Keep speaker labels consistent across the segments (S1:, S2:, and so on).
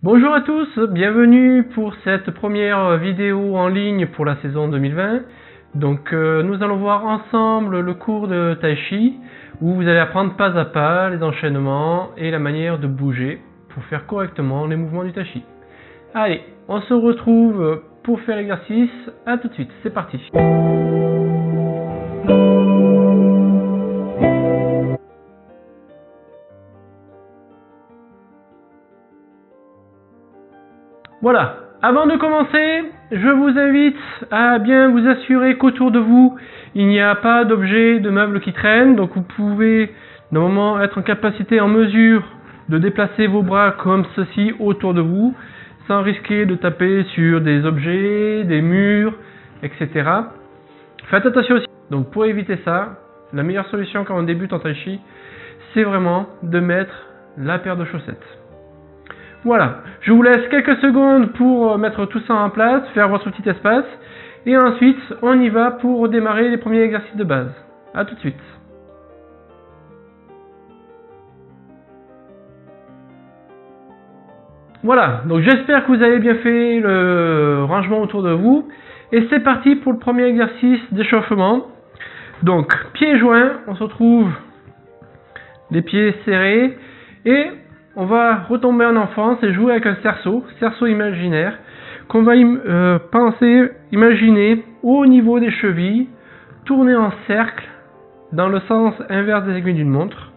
S1: Bonjour à tous, bienvenue pour cette première vidéo en ligne pour la saison 2020. Donc nous allons voir ensemble le cours de Tai Chi où vous allez apprendre pas à pas les enchaînements et la manière de bouger pour faire correctement les mouvements du Tai Chi. Allez, on se retrouve pour faire l'exercice, à tout de suite, c'est parti. Voilà, avant de commencer, je vous invite à bien vous assurer qu'autour de vous, il n'y a pas d'objets, de meubles qui traînent. Donc vous pouvez normalement être en capacité, en mesure de déplacer vos bras comme ceci autour de vous, sans risquer de taper sur des objets, des murs, etc. Faites attention aussi. Donc pour éviter ça, la meilleure solution quand on débute en Tai Chi, c'est vraiment de mettre la paire de chaussettes. Voilà, je vous laisse quelques secondes pour mettre tout ça en place, faire votre petit espace, et ensuite on y va pour démarrer les premiers exercices de base. A tout de suite. Voilà, donc j'espère que vous avez bien fait le rangement autour de vous, et c'est parti pour le premier exercice d'échauffement. Donc, pieds joints, on se retrouve les pieds serrés, et on va retomber en enfance et jouer avec un cerceau imaginaire, qu'on va imaginer au niveau des chevilles, tourner en cercle dans le sens inverse des aiguilles d'une montre.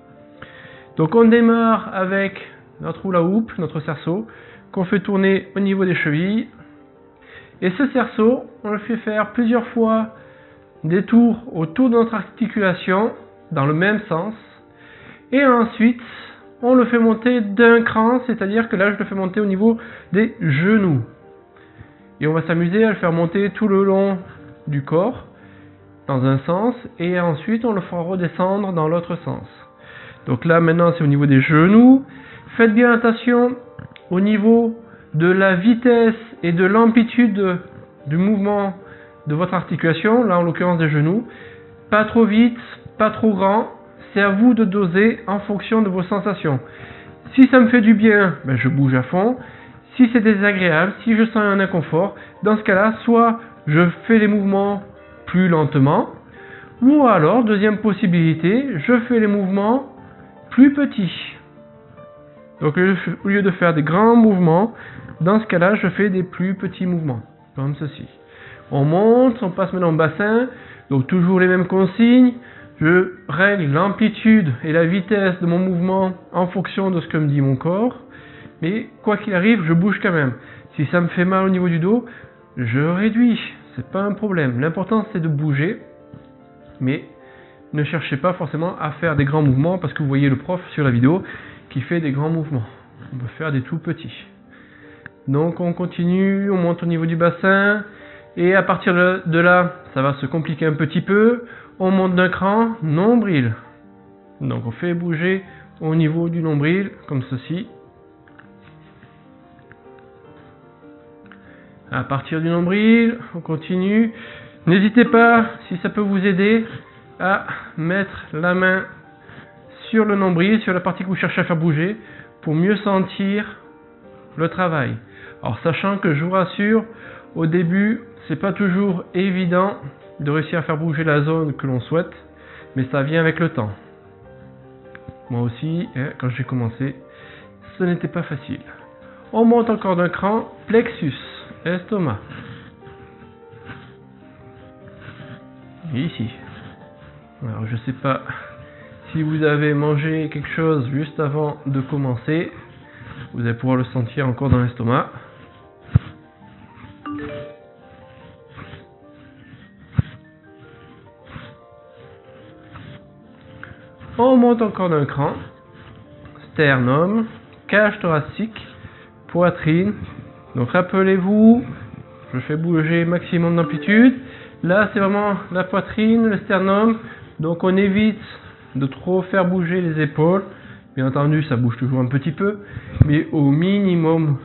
S1: Donc on démarre avec notre hula hoop, notre cerceau, qu'on fait tourner au niveau des chevilles. Et ce cerceau, on le fait faire plusieurs fois des tours autour de notre articulation, dans le même sens. Et ensuite, on le fait monter d'un cran, c'est-à-dire que là je le fais monter au niveau des genoux. Et on va s'amuser à le faire monter tout le long du corps, dans un sens, et ensuite on le fera redescendre dans l'autre sens. Donc là maintenant c'est au niveau des genoux. Faites bien attention au niveau de la vitesse et de l'amplitude du mouvement de votre articulation, là en l'occurrence des genoux. Pas trop vite, pas trop grand. C'est à vous de doser en fonction de vos sensations. Si ça me fait du bien, ben je bouge à fond. Si c'est désagréable, si je sens un inconfort, dans ce cas-là, soit je fais les mouvements plus lentement, ou alors, deuxième possibilité, je fais les mouvements plus petits. Donc au lieu de faire des grands mouvements, dans ce cas-là, je fais des plus petits mouvements, comme ceci. On monte, on passe maintenant au bassin, donc toujours les mêmes consignes. Je règle l'amplitude et la vitesse de mon mouvement en fonction de ce que me dit mon corps. Mais quoi qu'il arrive, je bouge quand même. Si ça me fait mal au niveau du dos, je réduis. C'est pas un problème. L'important c'est de bouger. Mais ne cherchez pas forcément à faire des grands mouvements parce que vous voyez le prof sur la vidéo qui fait des grands mouvements. On peut faire des tout petits. Donc on continue, on monte au niveau du bassin. Et à partir de là, ça va se compliquer un petit peu. On monte d'un cran, nombril. Donc on fait bouger au niveau du nombril, comme ceci. À partir du nombril, on continue. N'hésitez pas, si ça peut vous aider, à mettre la main sur le nombril, sur la partie que vous cherchez à faire bouger, pour mieux sentir le travail. Alors sachant que je vous rassure, au début, c'est pas toujours évident de réussir à faire bouger la zone que l'on souhaite, mais ça vient avec le temps. Moi aussi, quand j'ai commencé, ce n'était pas facile. On monte encore d'un cran, plexus, estomac. Et ici. Alors je sais pas si vous avez mangé quelque chose juste avant de commencer, vous allez pouvoir le sentir encore dans l'estomac. On monte encore d'un cran, sternum, cage thoracique, poitrine. Donc rappelez-vous, je fais bouger maximum d'amplitude. Là c'est vraiment la poitrine, le sternum, donc on évite de trop faire bouger les épaules. Bien entendu ça bouge toujours un petit peu, mais au minimum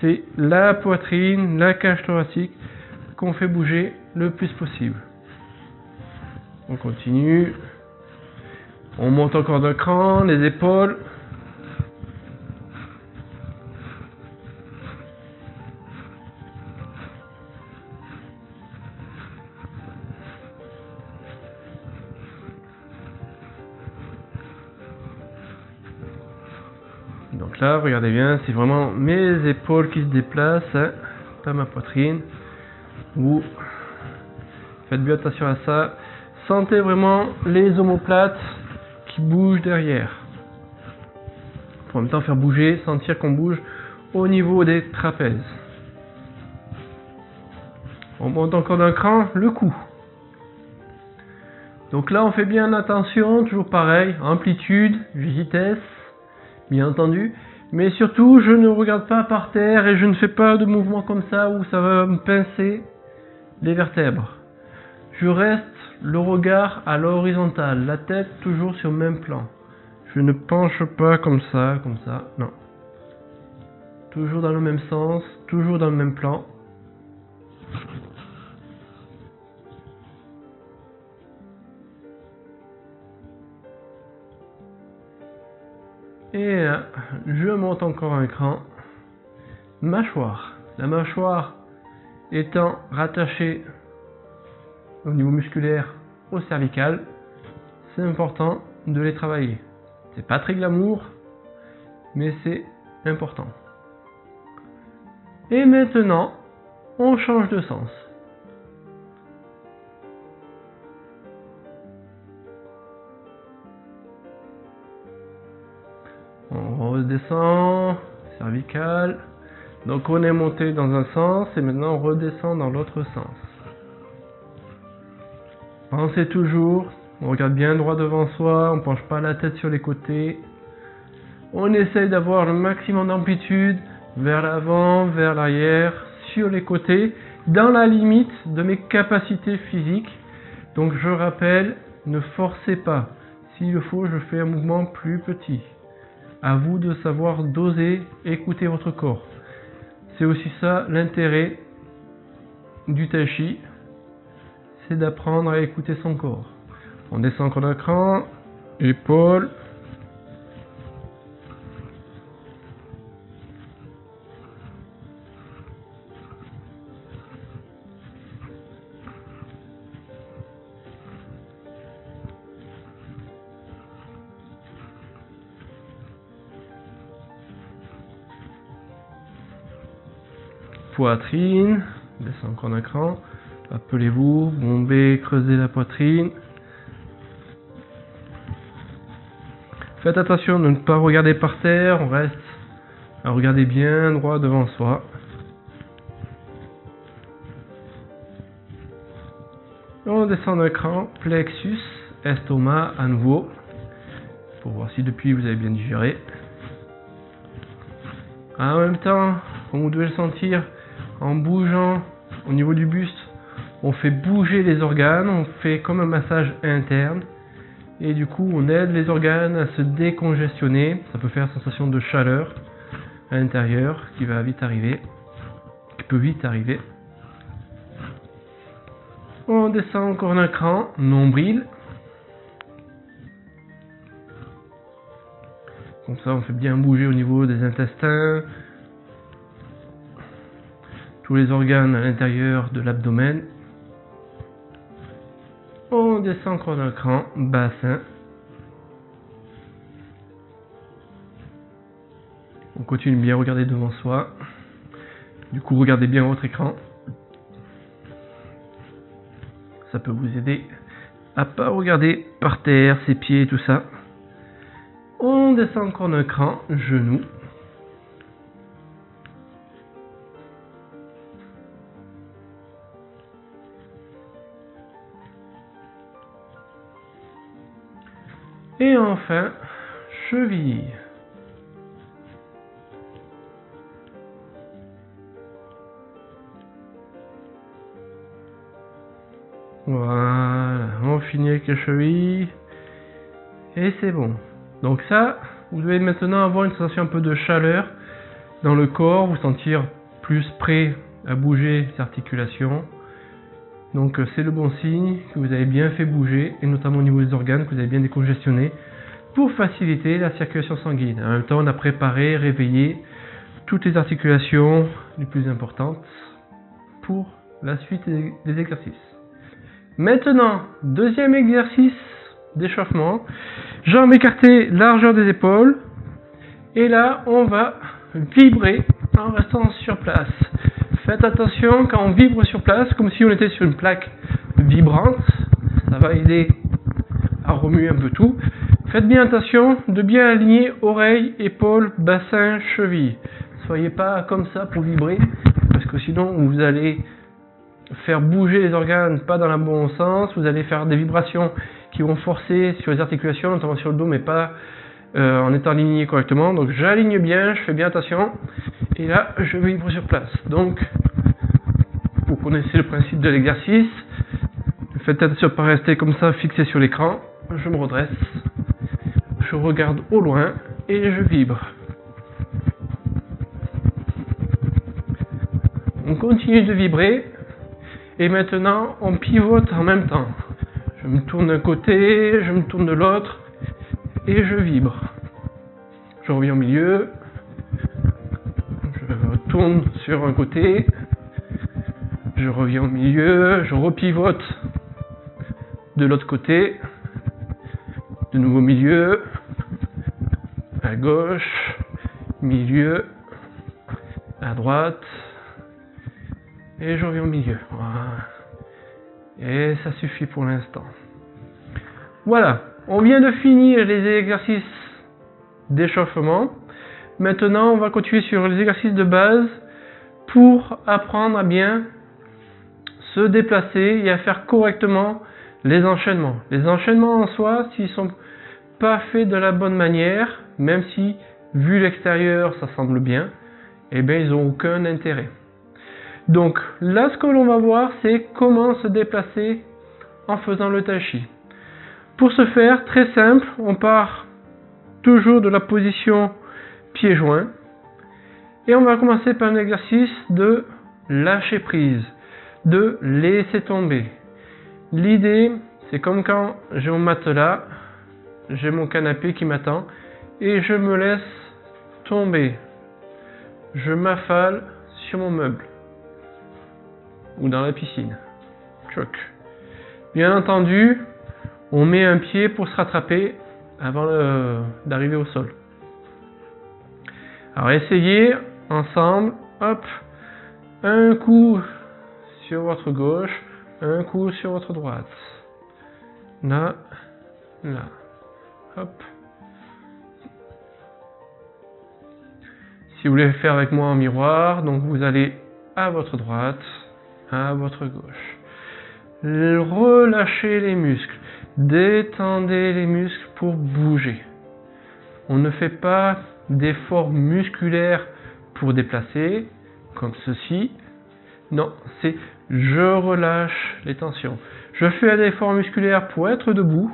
S1: c'est la poitrine, la cage thoracique qu'on fait bouger le plus possible. On continue. On monte encore d'un cran, les épaules. Donc là, regardez bien, c'est vraiment mes épaules qui se déplacent, hein, pas ma poitrine. Faites bien attention à ça. Sentez vraiment les omoplates qui bougent derrière. Pour en même temps faire bouger, sentir qu'on bouge au niveau des trapèzes. On monte encore d'un cran, le cou. Donc là, on fait bien attention, toujours pareil, amplitude, vitesse, bien entendu. Mais surtout, je ne regarde pas par terre et je ne fais pas de mouvement comme ça où ça va me pincer les vertèbres. Je reste le regard à l'horizontale, la tête toujours sur le même plan. Je ne penche pas comme ça, non. Toujours dans le même sens, toujours dans le même plan. Et là, je monte encore un cran. Mâchoire. La mâchoire étant rattachée au niveau musculaire au cervical, c'est important de les travailler. C'est pas très glamour, mais c'est important. Et maintenant, on change de sens. On redescend, cervical. Donc on est monté dans un sens et maintenant on redescend dans l'autre sens. Pensez toujours, on regarde bien droit devant soi, on ne penche pas la tête sur les côtés. On essaye d'avoir le maximum d'amplitude vers l'avant, vers l'arrière, sur les côtés, dans la limite de mes capacités physiques. Donc je rappelle, ne forcez pas. S'il le faut, je fais un mouvement plus petit. À vous de savoir doser, écouter votre corps. C'est aussi ça l'intérêt du tai chi, c'est d'apprendre à écouter son corps. On descend encore d'un cran, épaules. Poitrine, descend encore d'un cran, appelez-vous, bombez, creusez la poitrine. Faites attention de ne pas regarder par terre, on reste à regarder bien droit devant soi. On descend d'un cran, plexus, estomac à nouveau, pour voir si depuis vous avez bien digéré. En même temps, comme vous devez le sentir, en bougeant au niveau du buste, on fait bouger les organes, on fait comme un massage interne. Et du coup, on aide les organes à se décongestionner. Ça peut faire sensation de chaleur à l'intérieur qui peut vite arriver. On descend encore d'un cran, nombril. Comme ça, on fait bien bouger au niveau des intestins, tous les organes à l'intérieur de l'abdomen. On descend encore d'un cran, bassin. On continue bien à regarder devant soi. Du coup, regardez bien votre écran. Ça peut vous aider à pas regarder par terre, ses pieds et tout ça. On descend encore d'un cran, genou. Et enfin, cheville. Voilà, on finit avec les chevilles. Et c'est bon. Donc ça, vous devez maintenant avoir une sensation un peu de chaleur dans le corps, vous sentir plus prêt à bouger ces articulations. Donc c'est le bon signe que vous avez bien fait bouger, et notamment au niveau des organes, que vous avez bien décongestionné, pour faciliter la circulation sanguine. En même temps, on a préparé, réveillé toutes les articulations les plus importantes pour la suite des exercices. Maintenant, deuxième exercice d'échauffement. Jambes écartées, largeur des épaules. Et là, on va vibrer en restant sur place. Faites attention quand on vibre sur place, comme si on était sur une plaque vibrante. Ça va aider à remuer un peu tout. Faites bien attention de bien aligner oreilles, épaules, bassin, cheville. Soyez pas comme ça pour vibrer, parce que sinon vous allez faire bouger les organes pas dans le bon sens. Vous allez faire des vibrations qui vont forcer sur les articulations, notamment sur le dos, mais pas en étant aligné correctement. Donc j'aligne bien, je fais bien attention. Et là, je vibre sur place. Donc, vous connaissez le principe de l'exercice. Faites attention de ne pas rester comme ça fixé sur l'écran. Je me redresse. Je regarde au loin et je vibre. On continue de vibrer. Et maintenant, on pivote en même temps. Je me tourne d'un côté, je me tourne de l'autre. Et je vibre. Je reviens au milieu. Je retourne sur un côté. Je reviens au milieu. Je repivote de l'autre côté. De nouveau au milieu. À gauche. Milieu. À droite. Et je reviens au milieu. Voilà. Et ça suffit pour l'instant. Voilà. On vient de finir les exercices d'échauffement. Maintenant, on va continuer sur les exercices de base pour apprendre à bien se déplacer et à faire correctement les enchaînements. Les enchaînements en soi, s'ils sont pas faits de la bonne manière, même si vu l'extérieur ça semble bien, eh bien ils n'ont aucun intérêt. Donc là, ce que l'on va voir, c'est comment se déplacer en faisant le tai chi. Pour ce faire, très simple, on part toujours de la position pieds joints et on va commencer par un exercice de lâcher prise, de laisser tomber. L'idée, c'est comme quand j'ai mon matelas, j'ai mon canapé qui m'attend et je me laisse tomber. Je m'affale sur mon meuble ou dans la piscine. Choc. Bien entendu, on met un pied pour se rattraper avant d'arriver au sol. Alors essayez ensemble, hop, un coup sur votre gauche, un coup sur votre droite. Là, là, hop. Si vous voulez le faire avec moi en miroir, donc vous allez à votre droite, à votre gauche. Relâchez les muscles, détendez les muscles pour bouger. On ne fait pas d'efforts musculaires pour déplacer, comme ceci. Non, c'est je relâche les tensions. Je fais un effort musculaire pour être debout.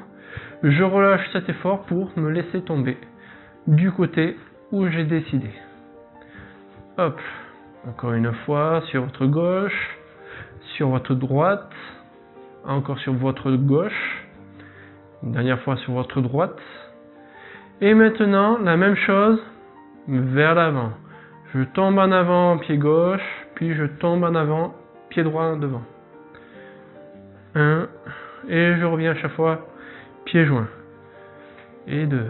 S1: Je relâche cet effort pour me laisser tomber du côté où j'ai décidé. Hop, encore une fois sur votre gauche, sur votre droite, encore sur votre gauche, une dernière fois sur votre droite. Et maintenant, la même chose vers l'avant. Je tombe en avant, pied gauche, puis je tombe en avant, pied droit devant. 1, et je reviens à chaque fois, pied joint. Et 2.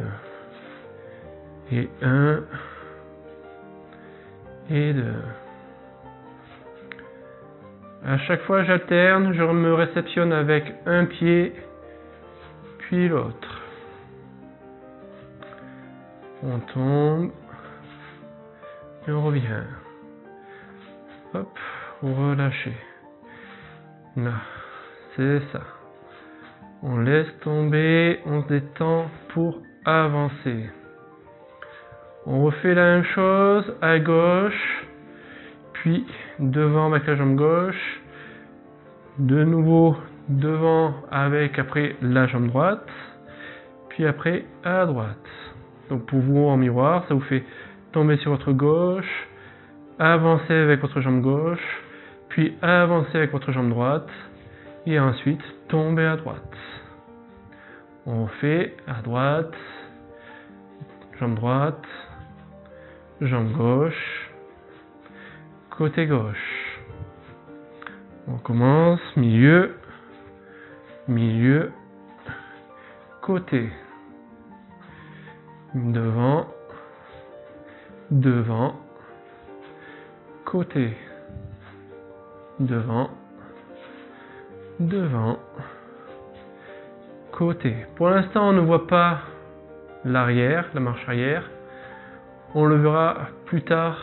S1: Et 1. Et 2. À chaque fois, j'alterne, je me réceptionne avec un pied, puis l'autre. On tombe. Et on revient. Hop, relâchez. Là, c'est ça. On laisse tomber, on se détend pour avancer. On refait la même chose à gauche, puis devant avec la jambe gauche, de nouveau devant avec après la jambe droite, puis après à droite. Donc pour vous en miroir, ça vous fait tomber sur votre gauche, avancer avec votre jambe gauche, puis avancer avec votre jambe droite, et ensuite tomber à droite. On fait à droite, jambe droite, jambe gauche, côté gauche. On commence, milieu, milieu, côté, devant, devant, côté, devant, devant, côté. Pour l'instant, on ne voit pas l'arrière, la marche arrière. On le verra plus tard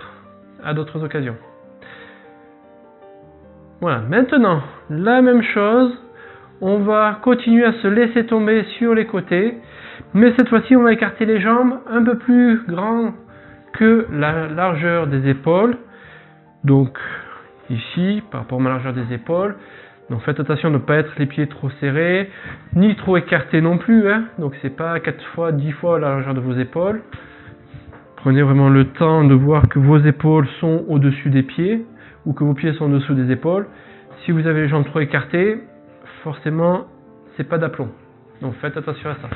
S1: à d'autres occasions. Voilà, maintenant, la même chose. On va continuer à se laisser tomber sur les côtés. Mais cette fois-ci, on va écarter les jambes un peu plus grand que la largeur des épaules. Donc, ici, par rapport à ma largeur des épaules. Donc, faites attention de ne pas être les pieds trop serrés, ni trop écartés non plus. Hein. Donc, c'est pas 4 fois, 10 fois la largeur de vos épaules. Prenez vraiment le temps de voir que vos épaules sont au-dessus des pieds ou que vos pieds sont en dessous des épaules. Si vous avez les jambes trop écartées, forcément, c'est pas d'aplomb. Donc faites attention à ça.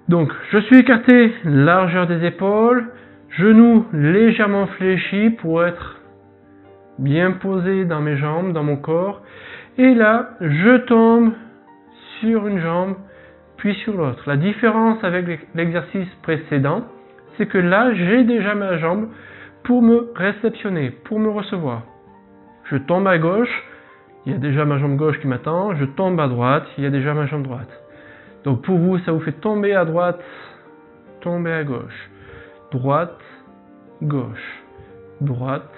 S1: Donc, je suis écarté, largeur des épaules, genoux légèrement fléchis pour être bien posé dans mes jambes, dans mon corps. Et là, je tombe sur une jambe, puis sur l'autre. La différence avec l'exercice précédent, c'est que là, j'ai déjà ma jambe pour me réceptionner, pour me recevoir. Je tombe à gauche, il y a déjà ma jambe gauche qui m'attend, je tombe à droite, il y a déjà ma jambe droite. Donc pour vous, ça vous fait tomber à droite, tomber à gauche, droite, gauche, droite,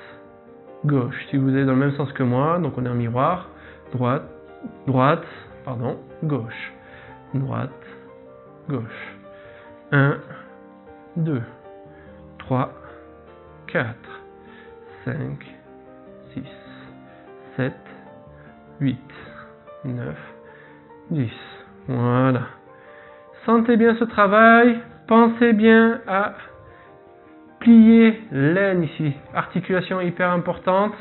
S1: gauche. Si vous êtes dans le même sens que moi, donc on est en miroir, droite, gauche, droite, gauche. 1, 2, 3, 4, 5, 6, 7, 8, 9, 10. Voilà. Sentez bien ce travail. Pensez bien à plier l'aine ici. Articulation hyper importante.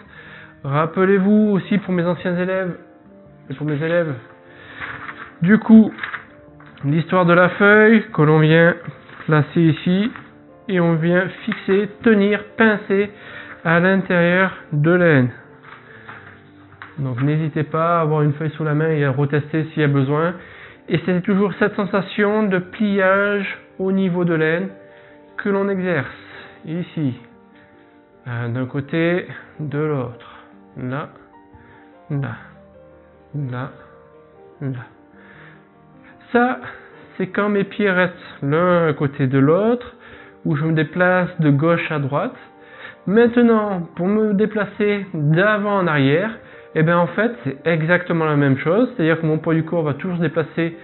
S1: Rappelez-vous aussi pour mes anciens élèves et pour mes élèves, du coup, l'histoire de la feuille que l'on vient placer ici et on vient fixer, tenir, pincer à l'intérieur de l'aine. Donc n'hésitez pas à avoir une feuille sous la main et à retester s'il y a besoin. Et c'est toujours cette sensation de pliage au niveau de l'aine que l'on exerce. Ici, d'un côté, de l'autre. Là, là, là, là. Ça, c'est quand mes pieds restent l'un à côté de l'autre, où je me déplace de gauche à droite. Maintenant, pour me déplacer d'avant en arrière, et bien en fait, c'est exactement la même chose. C'est-à-dire que mon poids du corps va toujours se déplacer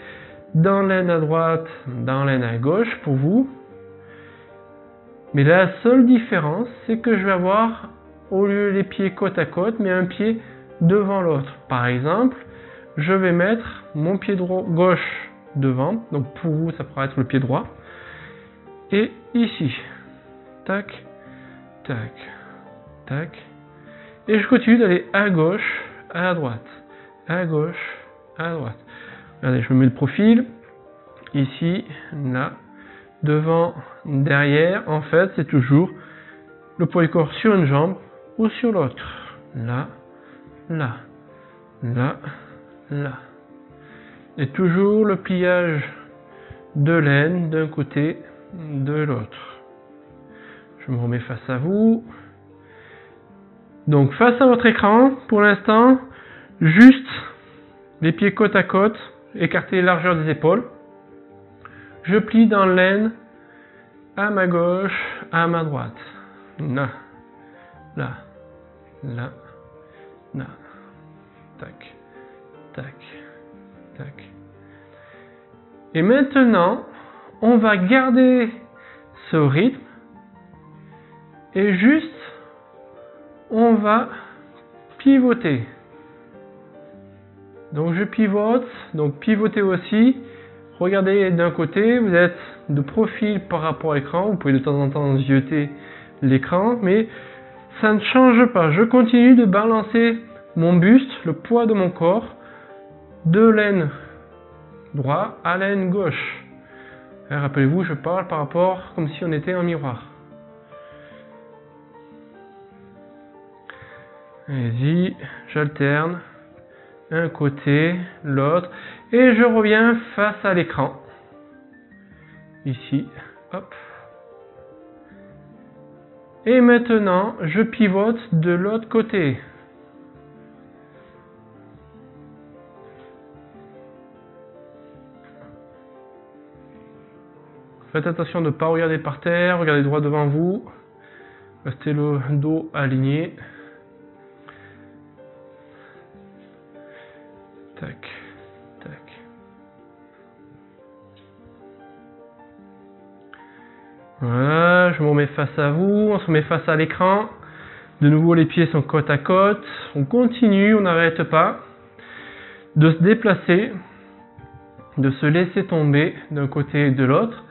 S1: dans l'aine à droite, dans l'aine à gauche pour vous. Mais la seule différence, c'est que je vais avoir, au lieu les pieds côte à côte, mais un pied devant l'autre. Par exemple, je vais mettre mon pied gauche devant. Donc pour vous, ça pourra être le pied droit. Et ici, tac, tac, tac. Et je continue d'aller à gauche, à droite, à gauche, à droite. Regardez, je me mets le profil, ici, là, devant, derrière. En fait, c'est toujours le poids du corps sur une jambe ou sur l'autre. Là, là, là, là. Et toujours le pliage de l'aine d'un côté, de l'autre. Je me remets face à vous. Donc face à votre écran, pour l'instant, juste les pieds côte à côte, écartez les largeurs des épaules. Je plie dans l'aine à ma gauche, à ma droite. Là, là, là, là. Tac, tac, tac. Et maintenant, on va garder ce rythme et juste on va pivoter. Donc je pivote, donc pivotez aussi. Regardez d'un côté, vous êtes de profil par rapport à l'écran. Vous pouvez de temps en temps zioter l'écran, mais ça ne change pas. Je continue de balancer mon buste, le poids de mon corps, de l'aine droite à l'aine gauche. Rappelez-vous, je parle par rapport comme si on était en miroir. Allez-y, j'alterne, un côté, l'autre, et je reviens face à l'écran. Ici, hop, Et maintenant, je pivote de l'autre côté. Faites attention de ne pas regarder par terre, regardez droit devant vous. Restez le dos aligné. Tac, tac. Voilà, je me remets face à vous, on se met face à l'écran. De nouveau, les pieds sont côte à côte. On continue, on n'arrête pas de se déplacer, de se laisser tomber d'un côté et de l'autre.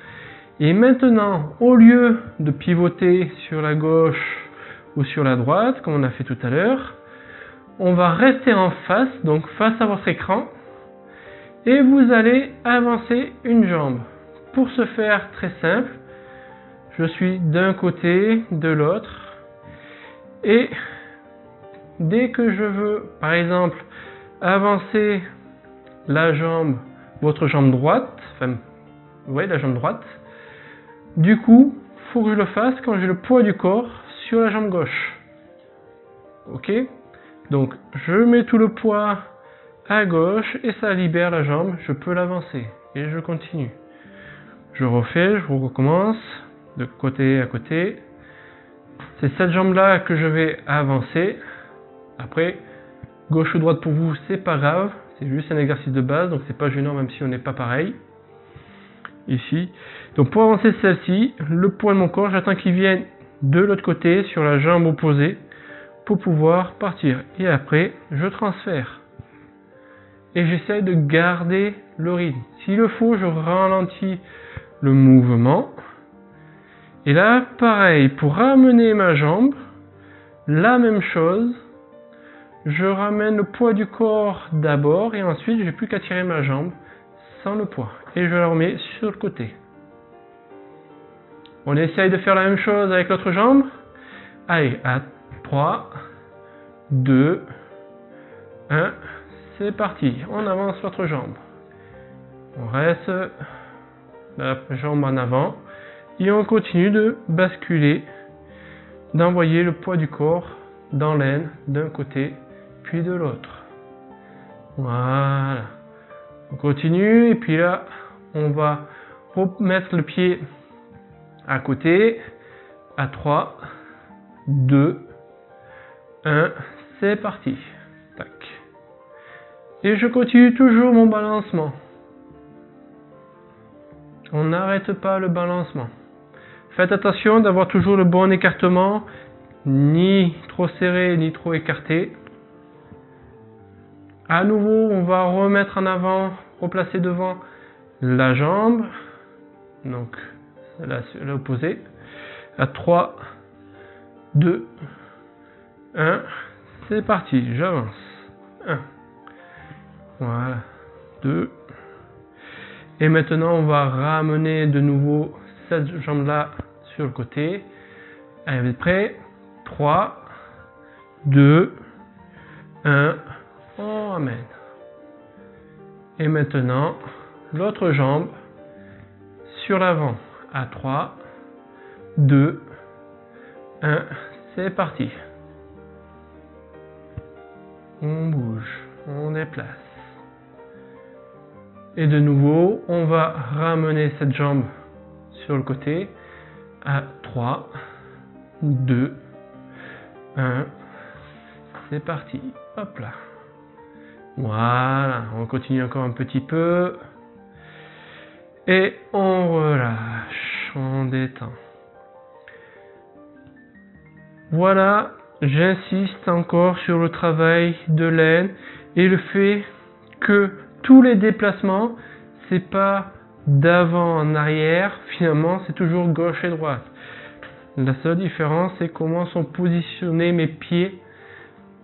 S1: Et maintenant, au lieu de pivoter sur la gauche ou sur la droite, comme on a fait tout à l'heure, on va rester en face, donc face à votre écran, et vous allez avancer une jambe. Pour ce faire, très simple, je suis d'un côté, de l'autre, et dès que je veux, par exemple, avancer la jambe, votre jambe droite, enfin, ouais, la jambe droite, du coup, il faut que je le fasse quand j'ai le poids du corps sur la jambe gauche. Ok? Donc, je mets tout le poids à gauche et ça libère la jambe, je peux l'avancer. Et je continue. Je refais, je recommence, de côté à côté. C'est cette jambe-là que je vais avancer. Après, gauche ou droite pour vous, c'est pas grave. C'est juste un exercice de base, donc c'est pas gênant même si on n'est pas pareil. Ici. Donc pour avancer celle-ci, le poids de mon corps, j'attends qu'il vienne de l'autre côté, sur la jambe opposée, pour pouvoir partir. Et après, je transfère. Et j'essaie de garder le rythme. S'il le faut, je ralentis le mouvement. Et là, pareil, pour ramener ma jambe, la même chose. Je ramène le poids du corps d'abord et ensuite, j'ai plus qu'à tirer ma jambe sans le poids. Et je la remets sur le côté. On essaye de faire la même chose avec l'autre jambe. Allez, à 3, 2, 1, c'est parti. On avance l'autre jambe. On reste la jambe en avant. Et on continue de basculer, d'envoyer le poids du corps dans l'aine d'un côté, puis de l'autre. Voilà. On continue, et puis là, on va remettre le pied à côté, à 3, 2, 1, c'est parti. Tac. Et je continue toujours mon balancement. On n'arrête pas le balancement. Faites attention d'avoir toujours le bon écartement, ni trop serré, ni trop écarté. À nouveau, on va remettre en avant, replacer devant la jambe. Donc, l'opposé. À 3, 2, 1, c'est parti, j'avance. 1, voilà, 2. Et maintenant, on va ramener de nouveau cette jambe-là sur le côté. Allez, vous êtes prêts? 3, 2, 1, on ramène. Et maintenant, l'autre jambe sur l'avant. À 3, 2, 1, c'est parti. On bouge, on déplace. Et de nouveau, on va ramener cette jambe sur le côté. À 3, 2, 1, c'est parti. Hop là. Voilà, on continue encore un petit peu. Et on relâche, on détend. Voilà, j'insiste encore sur le travail de l'aine et le fait que tous les déplacements, c'est pas d'avant en arrière, finalement c'est toujours gauche et droite. La seule différence, c'est comment sont positionnés mes pieds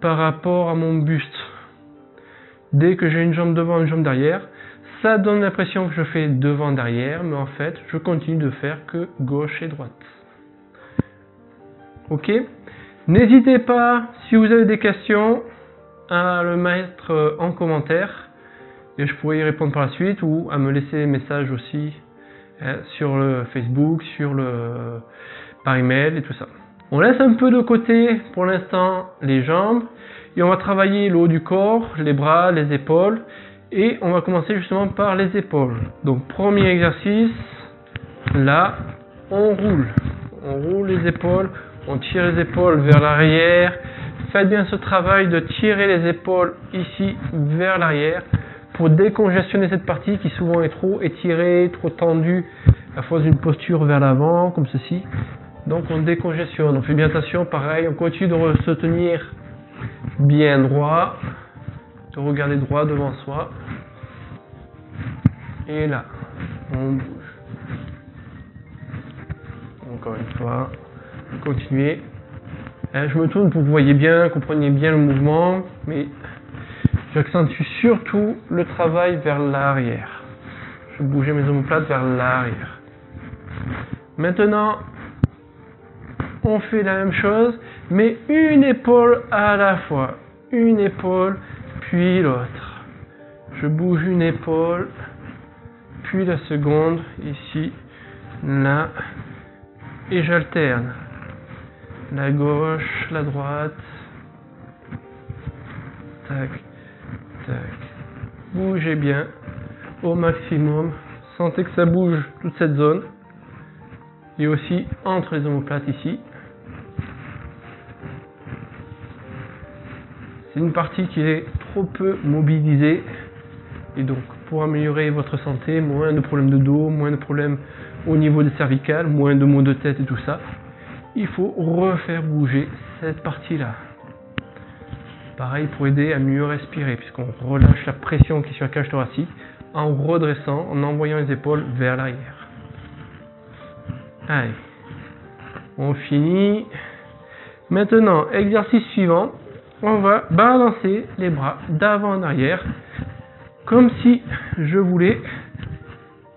S1: par rapport à mon buste. Dès que j'ai une jambe devant, une jambe derrière, ça donne l'impression que je fais devant-derrière, mais en fait, je continue de faire que gauche et droite. Ok? N'hésitez pas, si vous avez des questions, à le mettre en commentaire, et je pourrai y répondre par la suite, ou à me laisser un message aussi sur le Facebook, par email et tout ça. On laisse un peu de côté pour l'instant les jambes et on va travailler le haut du corps, les bras, les épaules et on va commencer justement par les épaules. Donc premier exercice, là on roule les épaules, on tire les épaules vers l'arrière. Faites bien ce travail de tirer les épaules ici vers l'arrière pour décongestionner cette partie qui souvent est trop étirée, trop tendue à cause d'une posture vers l'avant comme ceci. Donc on décongestionne, on fait bien attention, pareil, on continue de se tenir bien droit, de regarder droit devant soi. Et là, on bouge. Encore une fois, continuez. Je me tourne pour que vous voyez bien, compreniez bien le mouvement, mais j'accentue surtout le travail vers l'arrière. Je vais bouger mes omoplates vers l'arrière. Maintenant, on fait la même chose, mais une épaule à la fois. Une épaule, puis l'autre. Je bouge une épaule, puis la seconde, ici, là, et j'alterne. La gauche, la droite. Tac, tac. Bougez bien au maximum. Sentez que ça bouge toute cette zone. Et aussi entre les omoplates ici. C'est une partie qui est trop peu mobilisée. Et donc, pour améliorer votre santé, moins de problèmes de dos, moins de problèmes au niveau des cervicales, moins de maux de tête et tout ça, il faut refaire bouger cette partie-là. Pareil pour aider à mieux respirer, puisqu'on relâche la pression qui est sur la cage thoracique en redressant, en envoyant les épaules vers l'arrière. Allez, on finit. Maintenant, exercice suivant. On va balancer les bras d'avant en arrière, comme si je voulais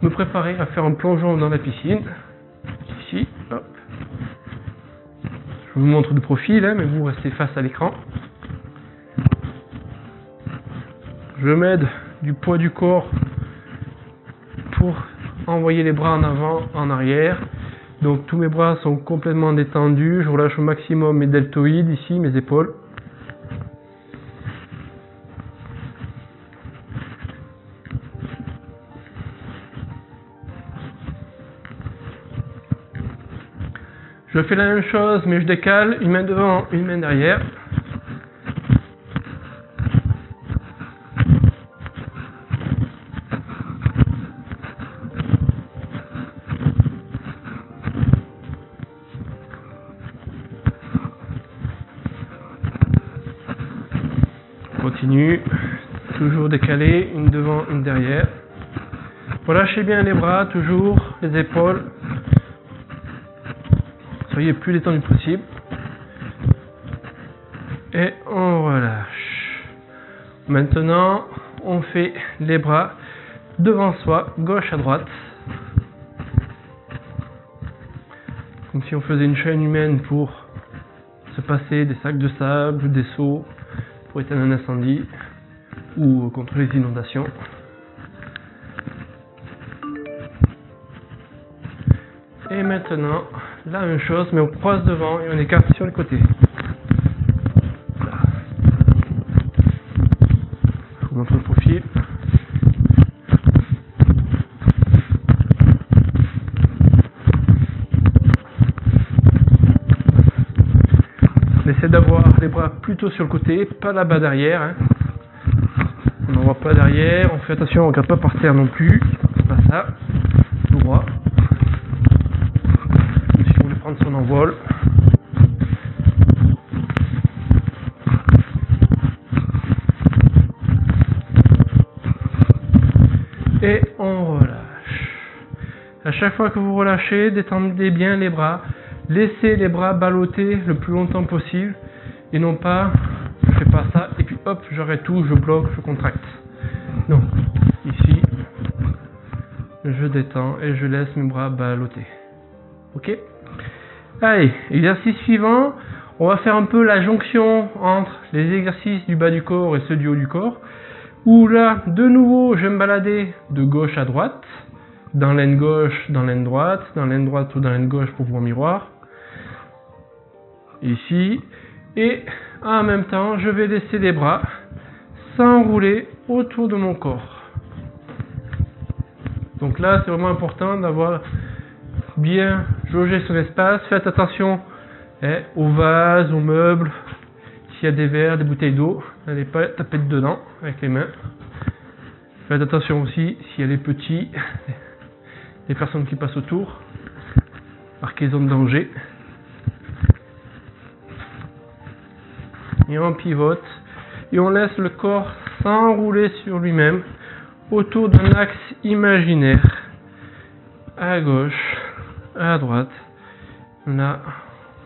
S1: me préparer à faire un plongeon dans la piscine. Ici, hop. Je vous montre de profil, hein, mais vous restez face à l'écran. Je m'aide du poids du corps pour envoyer les bras en avant, en arrière. Donc tous mes bras sont complètement détendus. Je relâche au maximum mes deltoïdes ici, mes épaules. Je fais la même chose, mais je décale, une main devant, une main derrière. Continue, toujours décalé, une devant, une derrière. Relâchez bien les bras, toujours les épaules. Soyez le plus détendu possible. Et on relâche. Maintenant, on fait les bras devant soi, gauche à droite. Comme si on faisait une chaîne humaine pour se passer des sacs de sable, des seaux, pour éteindre un incendie ou contre les inondations. Et maintenant, la même chose, mais on croise devant et on écarte sur les côtés. Voilà. Je vous montre le profil. On essaie d'avoir les bras plutôt sur le côté, pas là-bas derrière. Hein. On n'envoie pas derrière, on fait attention, on ne regarde pas par terre non plus. C'est pas ça. Tout droit. Prendre son envol. Et on relâche. À chaque fois que vous relâchez, détendez bien les bras. Laissez les bras ballotter le plus longtemps possible. Et non pas, je fais pas ça, et puis hop, j'arrête tout, je bloque, je contracte. Non. Ici, je détends et je laisse mes bras ballotter. Ok ? Allez, exercice suivant, on va faire un peu la jonction entre les exercices du bas du corps et ceux du haut du corps, où là, de nouveau, je vais me balader de gauche à droite, dans l'aine gauche, dans l'aine droite ou dans l'aine gauche pour voir miroir. ici. Et en même temps, je vais laisser les bras s'enrouler autour de mon corps. Donc là, c'est vraiment important d'avoir bien jaugé son espace. Faites attention aux vases, aux meubles. S'il y a des verres, des bouteilles d'eau, n'allez pas taper dedans avec les mains. Faites attention aussi s'il y a des petits, des personnes qui passent autour. Marquez zone de danger. Et on pivote et on laisse le corps s'enrouler sur lui-même autour d'un axe imaginaire, à gauche, à droite. Là,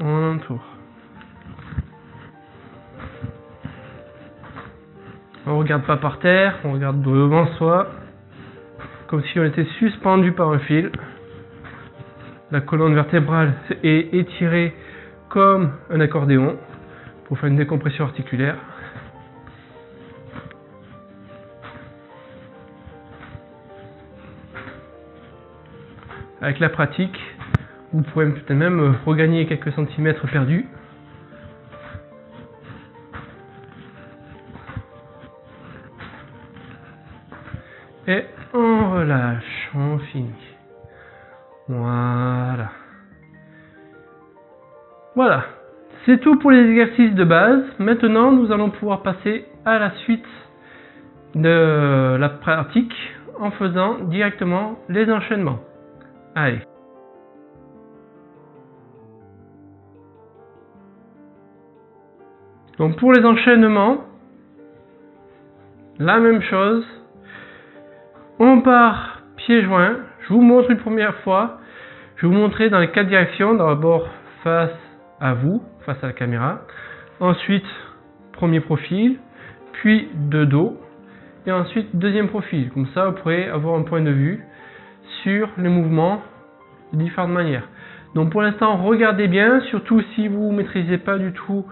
S1: on entoure. On ne regarde pas par terre, on regarde devant soi, comme si on était suspendu par un fil. La colonne vertébrale est étirée comme un accordéon pour faire une décompression articulaire. Avec la pratique, vous pourrez peut-être même regagner quelques centimètres perdus. Et on relâche, on finit. Voilà. Voilà. C'est tout pour les exercices de base. Maintenant, nous allons pouvoir passer à la suite de la pratique en faisant directement les enchaînements. Allez. Donc pour les enchaînements, la même chose. On part pieds joints. Je vous montre une première fois. Je vais vous montrer dans les 4 directions. D'abord face à vous, face à la caméra. Ensuite, premier profil, puis de dos. Et ensuite, deuxième profil. Comme ça, vous pourrez avoir un point de vue sur les mouvements de différentes manières. Donc pour l'instant, regardez bien, surtout si vous ne maîtrisez pas du tout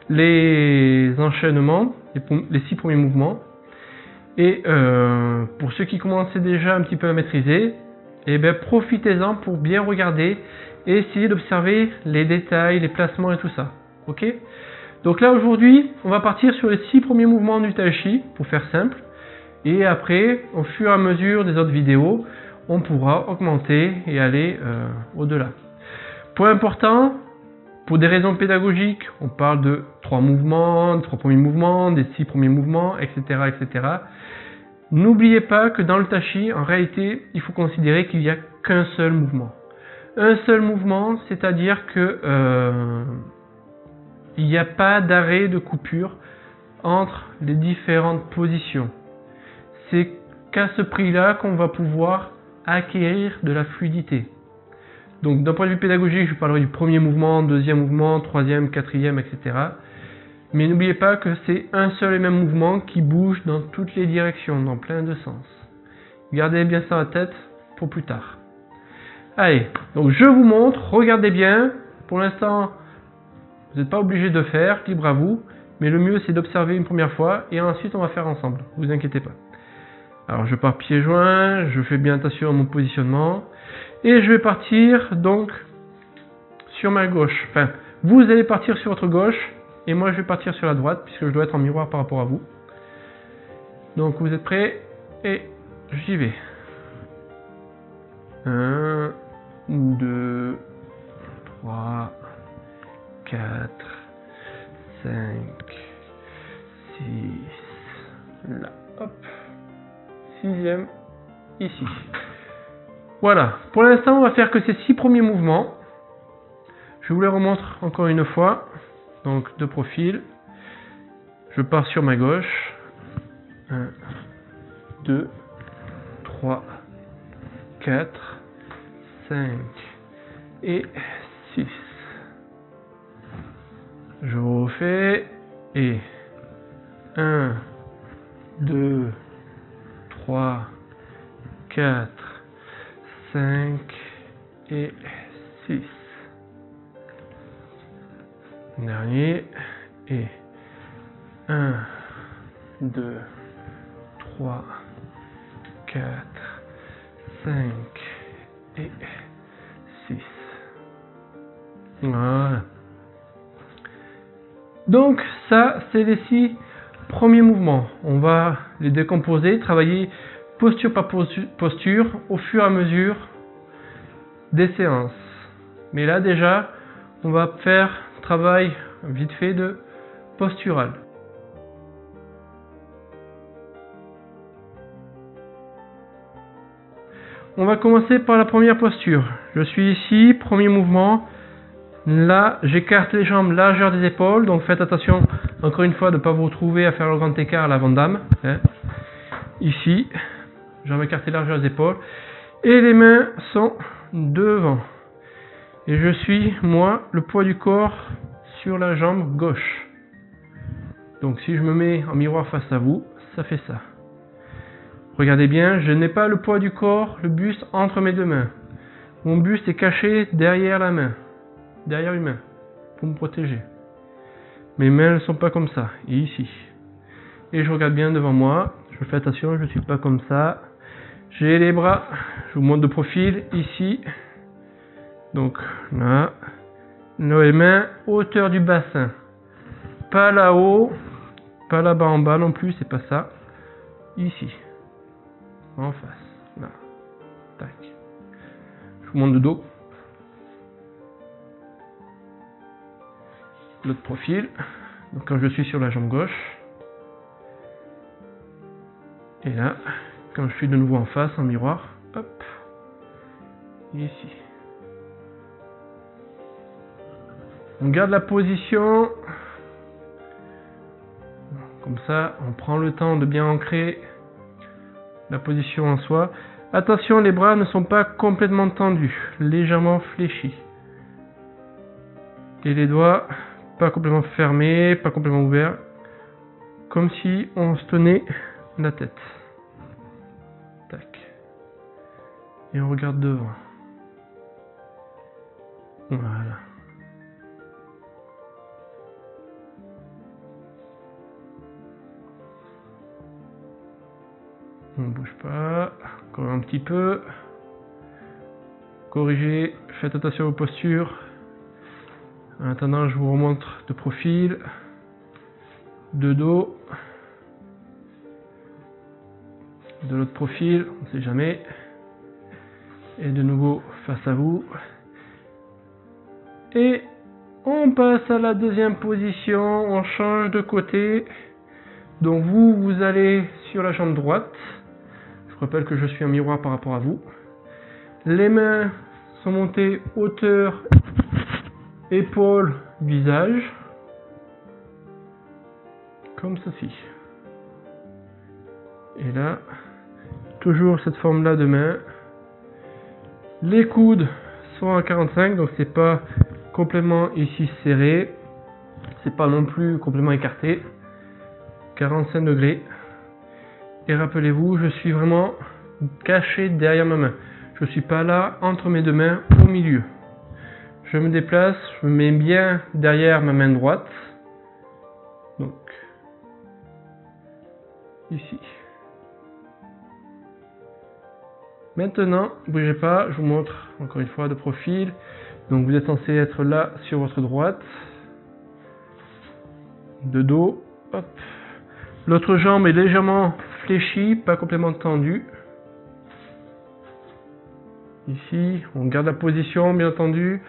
S1: les enchaînements, les 6 premiers mouvements. Et pour ceux qui commençaient déjà un petit peu à maîtriser, eh bien, profitez-en pour bien regarder et essayer d'observer les détails, les placements et tout ça. Ok? Donc là aujourd'hui, on va partir sur les 6 premiers mouvements du Tai Chi, pour faire simple. Et après, au fur et à mesure des autres vidéos, on pourra augmenter et aller au-delà. Point important, pour des raisons pédagogiques, on parle de 3 mouvements, 3 premiers mouvements, des 6 premiers mouvements, etc. etc. N'oubliez pas que dans le Tai Chi, en réalité, il faut considérer qu'il n'y a qu'un seul mouvement. Un seul mouvement, c'est-à-dire que il n'y a pas d'arrêt de coupure entre les différentes positions. C'est qu'à ce prix-là qu'on va pouvoir acquérir de la fluidité. Donc d'un point de vue pédagogique, je parlerai du premier mouvement, deuxième mouvement, troisième, quatrième, etc. Mais n'oubliez pas que c'est un seul et même mouvement qui bouge dans toutes les directions, dans plein de sens. Gardez bien ça en tête pour plus tard. Allez, donc je vous montre, regardez bien. Pour l'instant, vous n'êtes pas obligé de faire, libre à vous. Mais le mieux c'est d'observer une première fois et ensuite on va faire ensemble, ne vous inquiétez pas. Alors je pars pieds joints, je fais bien attention à mon positionnement. Et je vais partir donc sur ma gauche. Enfin, vous allez partir sur votre gauche et moi je vais partir sur la droite puisque je dois être en miroir par rapport à vous. Donc vous êtes prêts et j'y vais. 1, 2, 3, 4, 5, 6, là, hop. 6e, ici. Voilà, pour l'instant on va faire que ces 6 premiers mouvements. Je vous les remontre encore une fois. Donc de profil. Je pars sur ma gauche. 1, 2, 3, 4, 5 et 6. Je refais et 1, 2, 3, 4, 5 et 6. Dernier et 1, 2, 3, 4, 5 et 6. Voilà. Donc ça, c'est les 6 premiers mouvements. On va les décomposer, travailler posture par posture au fur et à mesure des séances. Mais là déjà, on va faire travail vite fait de postural. On va commencer par la première posture. Je suis ici, premier mouvement. Là, j'écarte les jambes, largeur des épaules. Donc faites attention, encore une fois, de ne pas vous retrouver à faire le grand écart à l'avant-dames. Ici, jambes écartées, largeur des épaules. Et les mains sont devant. Et je suis, moi, le poids du corps sur la jambe gauche. Donc si je me mets en miroir face à vous, ça fait ça. Regardez bien, je n'ai pas le poids du corps, le buste entre mes deux mains. Mon buste est caché derrière la main, derrière une main, pour me protéger. Mes mains ne sont pas comme ça, et ici. Et je regarde bien devant moi, je fais attention, je ne suis pas comme ça. J'ai les bras, je vous montre de profil, ici. Donc là, les mains, hauteur du bassin. Pas là-haut, pas là-bas en bas non plus, c'est pas ça. Ici. En face, là, tac. Je vous montre de dos. L'autre profil. Donc quand je suis sur la jambe gauche. Et là, quand je suis de nouveau en face, en miroir, hop, ici. On garde la position. Comme ça, on prend le temps de bien ancrer la position en soi. Attention, les bras ne sont pas complètement tendus, légèrement fléchis. Et les doigts, pas complètement fermés, pas complètement ouverts. Comme si on se tenait la tête. Tac. Et on regarde devant. Voilà. On ne bouge pas. Encore un petit peu. Corrigez. Faites attention aux postures. En attendant, je vous remontre de profil. De dos. De l'autre profil. On ne sait jamais. Et de nouveau face à vous. Et on passe à la deuxième position. On change de côté. Donc vous allez sur la jambe droite. Je rappelle que je suis en miroir par rapport à vous. Les mains sont montées hauteur, épaules, visage. Comme ceci. Et là, toujours cette forme-là de main. Les coudes sont à 45, donc c'est pas complètement ici serré. C'est pas non plus complètement écarté. 45 degrés. Et rappelez-vous, je suis vraiment caché derrière ma main. Je ne suis pas là entre mes deux mains au milieu. Je me déplace, je me mets bien derrière ma main droite. Donc, ici. Maintenant, ne bougez pas, je vous montre encore une fois de profil. Donc vous êtes censé être là sur votre droite. De dos, hop. L'autre jambe est légèrement fléchie, pas complètement tendue. Ici, on garde la position, bien entendu.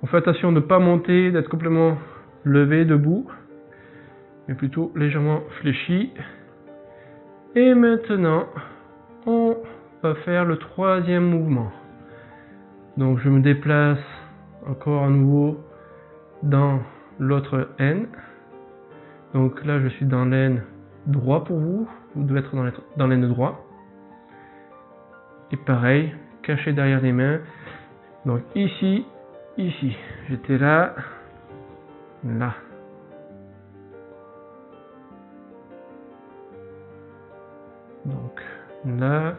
S1: On fait attention de ne pas monter, d'être complètement levé, debout. Mais plutôt légèrement fléchi. Et maintenant, on va faire le troisième mouvement. Donc je me déplace encore à nouveau dans l'autre N. Donc là, je suis dans l'aine droit pour vous. Vous devez être dans l'aine droit. Et pareil, caché derrière les mains. Donc ici, ici. J'étais là, là. Donc là,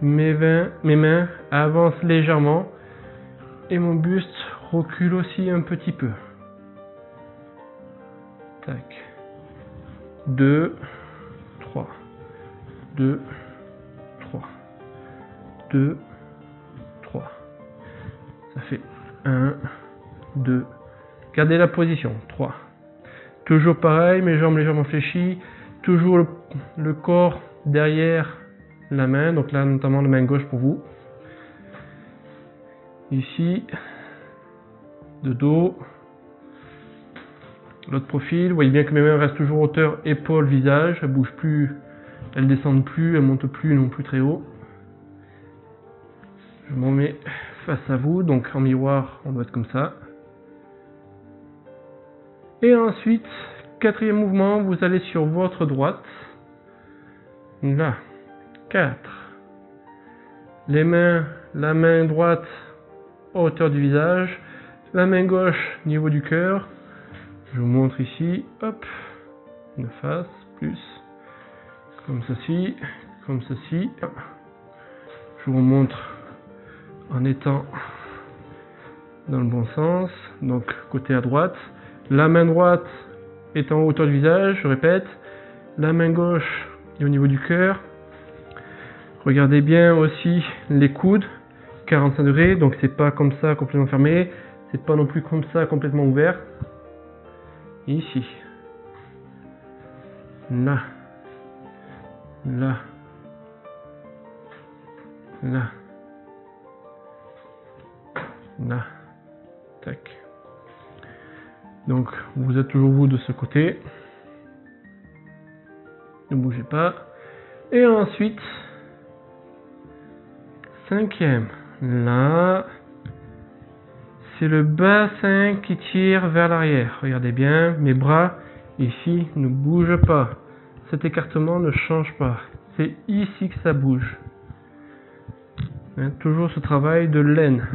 S1: mes mains avancent légèrement. Et mon buste recule aussi un petit peu. Tac. 2, 3, 2, 3, 2, 3. Ça fait 1, 2. Gardez la position. 3. Toujours pareil, mes jambes légèrement fléchies, toujours le corps derrière la main, donc là notamment la main gauche pour vous. Ici, de dos, l'autre profil, vous voyez bien que mes mains restent toujours hauteur épaule, visage, elles bougent plus, elles descendent plus, elles montent plus non plus très haut. Je m'en mets face à vous, donc en miroir, on doit être comme ça. Et ensuite, quatrième mouvement, vous allez sur votre droite. Là, 4. Les mains, la main droite, hauteur du visage. La main gauche, niveau du cœur. Je vous montre ici, hop, de face, plus, comme ceci, comme ceci. Je vous montre en étant dans le bon sens, donc côté à droite. La main droite est en hauteur du visage, je répète. La main gauche est au niveau du cœur. Regardez bien aussi les coudes, 45 degrés, donc c'est pas comme ça complètement fermé, c'est pas non plus comme ça complètement ouvert. Ici, là, là, là, là, tac. Donc vous êtes toujours vous de ce côté, ne bougez pas. Et ensuite, cinquième, là, c'est le bassin qui tire vers l'arrière. Regardez bien, mes bras ici ne bougent pas. Cet écartement ne change pas. C'est ici que ça bouge. Hein, toujours ce travail de laine.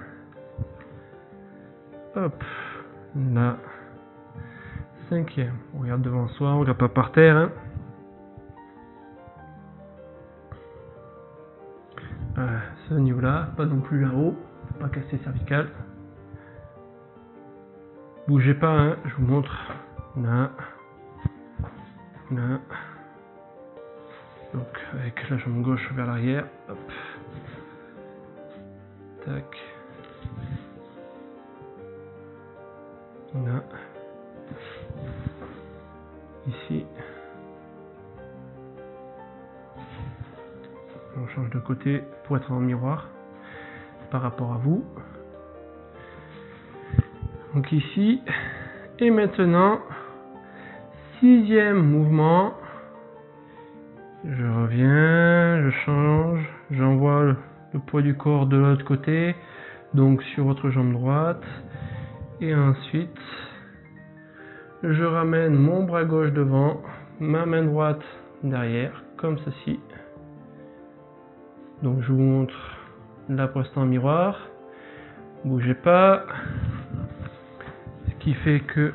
S1: Hop, là. Cinquième, on regarde devant soi, on regarde pas par terre. Hein. Ce niveau-là, pas non plus là-haut, pas casser cervical. Bougez pas, hein, je vous montre. Là, là. Donc avec la jambe gauche vers l'arrière, hop. Tac. Là. Ici. On change de côté pour être en miroir par rapport à vous. Donc ici. Et maintenant, sixième mouvement. Je reviens, je change, j'envoie le poids du corps de l'autre côté, donc sur votre jambe droite. Et ensuite, je ramène mon bras gauche devant, ma main droite derrière, comme ceci. Donc je vous montre là pour l'instant en miroir. Bougez pas. Ce qui fait que,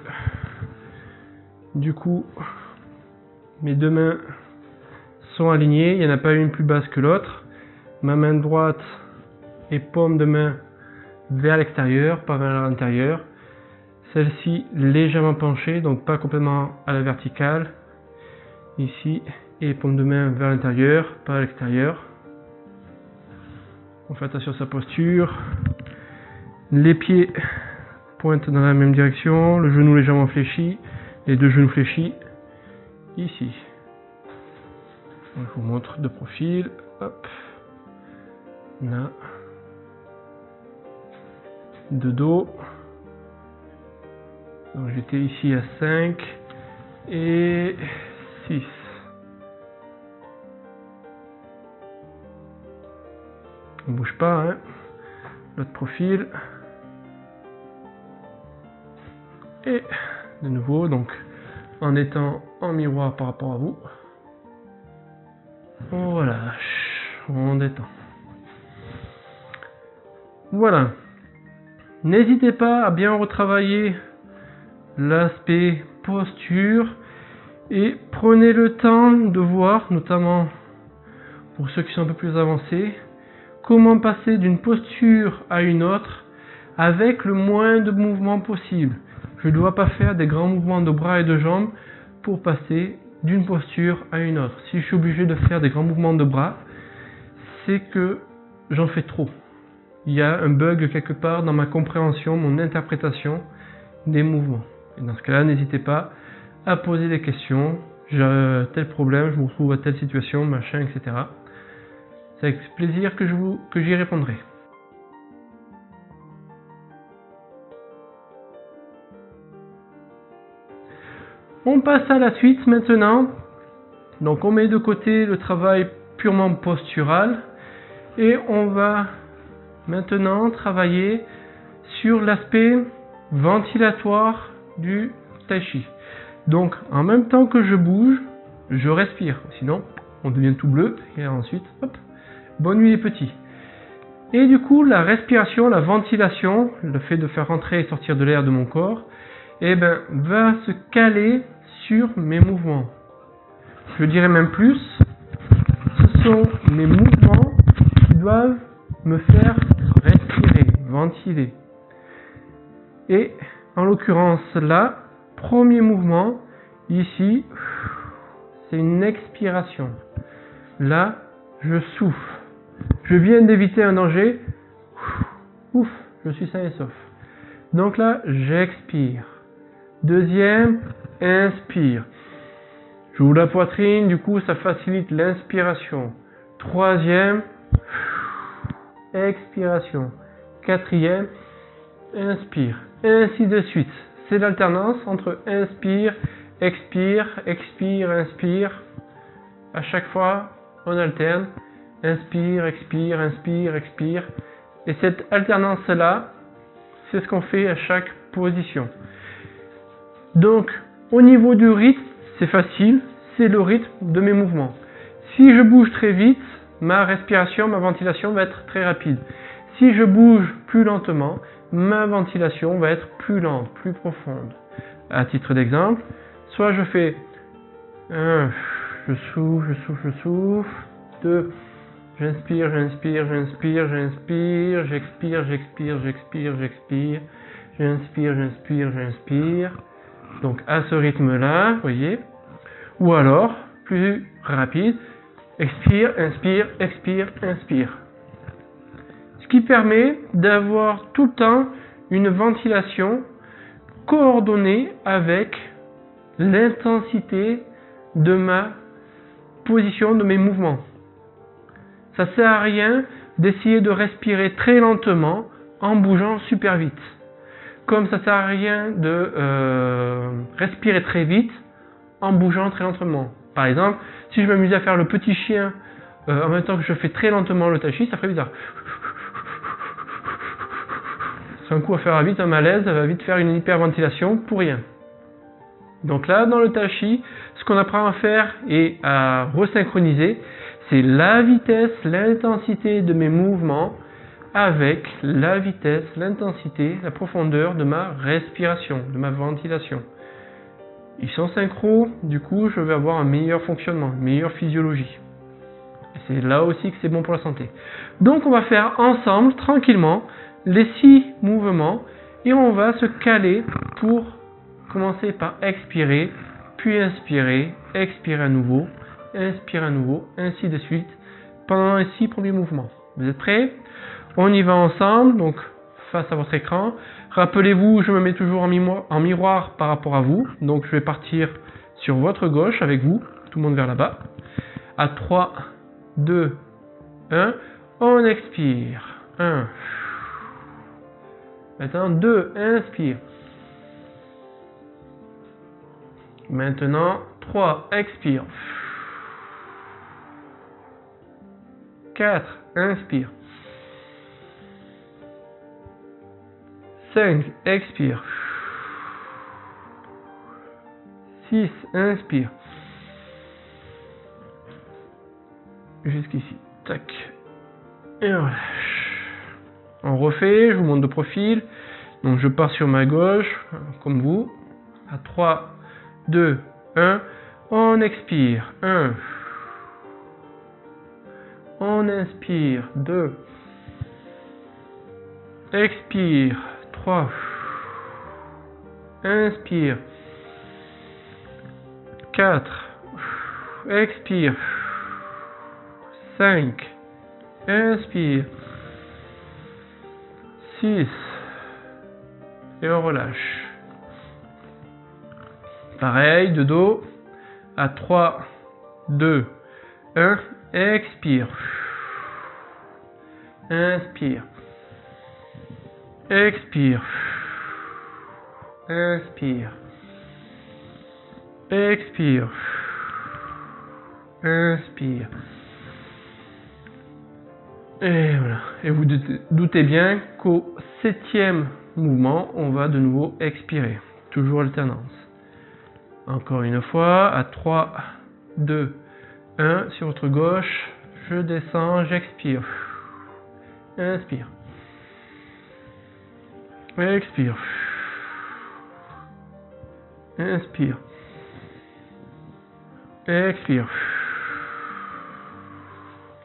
S1: du coup, mes deux mains sont alignées. Il n'y en a pas une plus basse que l'autre. Ma main droite et paume de main vers l'extérieur, pas vers l'intérieur. Celle-ci légèrement penchée, donc pas complètement à la verticale. Ici, et paume de main vers l'intérieur, pas à l'extérieur. On fait attention à sa posture. Les pieds pointent dans la même direction, le genou légèrement fléchi, les deux genoux fléchis. Ici. Donc, je vous montre de profil. Hop. Là. De dos. Donc j'étais ici à 5 et 6. On bouge pas, hein. L'autre profil. Et de nouveau, donc en étant en miroir par rapport à vous, on relâche, on détend. Voilà. N'hésitez pas à bien retravailler l'aspect posture et prenez le temps de voir, notamment pour ceux qui sont un peu plus avancés, comment passer d'une posture à une autre avec le moins de mouvements possible. Je ne dois pas faire des grands mouvements de bras et de jambes pour passer d'une posture à une autre. Si je suis obligé de faire des grands mouvements de bras, c'est que j'en fais trop. Il y a un bug quelque part dans ma compréhension, mon interprétation des mouvements. Et dans ce cas-là, n'hésitez pas à poser des questions. J'ai tel problème, je me retrouve à telle situation, machin, etc. C'est avec plaisir que j'y répondrai. On passe à la suite maintenant. Donc on met de côté le travail purement postural et on va maintenant travailler sur l'aspect ventilatoire du tai chi. Donc en même temps que je bouge, je respire, sinon on devient tout bleu et ensuite hop, bonne nuit les petits. Et du coup la respiration, la ventilation, le fait de faire rentrer et sortir de l'air de mon corps, va se caler sur mes mouvements. Je dirais même plus, ce sont mes mouvements qui doivent me faire respirer, ventiler. Et en l'occurrence là, premier mouvement, ici, c'est une expiration. Là, je souffle. Je viens d'éviter un danger. Ouf, je suis sain et sauf. Donc là, j'expire. Deuxième, inspire. J'ouvre la poitrine, du coup ça facilite l'inspiration. Troisième, expiration. Quatrième, inspire. Et ainsi de suite. C'est l'alternance entre inspire, expire, expire, inspire. À chaque fois, on alterne. Inspire, expire, inspire, expire. Et cette alternance-là, c'est ce qu'on fait à chaque position. Donc, au niveau du rythme, c'est facile, c'est le rythme de mes mouvements. Si je bouge très vite, ma respiration, ma ventilation va être très rapide. Si je bouge plus lentement, ma ventilation va être plus lente, plus profonde. À titre d'exemple, soit je fais 1, je souffle, je souffle, je souffle. 2, j'inspire, j'inspire, j'inspire, j'inspire, j'expire, j'expire, j'expire, j'expire, j'inspire, j'inspire, j'inspire. Donc à ce rythme-là, vous voyez. Ou alors, plus rapide, expire, inspire, expire, inspire. Ce qui permet d'avoir tout le temps une ventilation coordonnée avec l'intensité de ma position, de mes mouvements. Ça ne sert à rien d'essayer de respirer très lentement en bougeant super vite. Comme ça ne sert à rien de respirer très vite en bougeant très lentement. Par exemple, si je m'amusais à faire le petit chien en même temps que je fais très lentement le tai chi, ça ferait bizarre. C'est un coup à faire vite un malaise, ça va vite faire une hyperventilation pour rien. Donc là, dans le tai chi, ce qu'on apprend à faire et à resynchroniser, c'est la vitesse, l'intensité de mes mouvements avec la vitesse, l'intensité, la profondeur de ma respiration, de ma ventilation. Ils sont synchro, du coup je vais avoir un meilleur fonctionnement, une meilleure physiologie. Et c'est là aussi que c'est bon pour la santé. Donc on va faire ensemble, tranquillement, les 6 mouvements et on va se caler pour commencer par expirer, puis inspirer, expirer à nouveau, ainsi de suite, pendant les 6 premiers mouvements. Vous êtes prêts? On y va ensemble, donc face à votre écran. Rappelez-vous, je me mets toujours en miroir par rapport à vous. Donc je vais partir sur votre gauche avec vous, tout le monde vers là-bas. À 3, 2, 1, on expire. 1. Maintenant 2, inspire. Maintenant 3, expire. 4, inspire. 5, expire. 6, inspire. Jusqu'ici. Tac. Et on relâche. On refait, je vous montre de profil. Donc je pars sur ma gauche, comme vous. À 3, 2, 1. On expire. 1. On inspire. 2. Expire. 3. Inspire. 4. Expire. 5. Inspire. 6. Et on relâche. Pareil, de dos. À 3, 2, 1. Expire. Inspire. Expire. Inspire. Expire. Inspire. Et voilà. Et vous doutez bien qu'au 7e mouvement, on va de nouveau expirer. Toujours alternance. Encore une fois, à 3, 2, 1. Sur votre gauche, je descends, j'expire. Inspire. Expire. Inspire. Expire.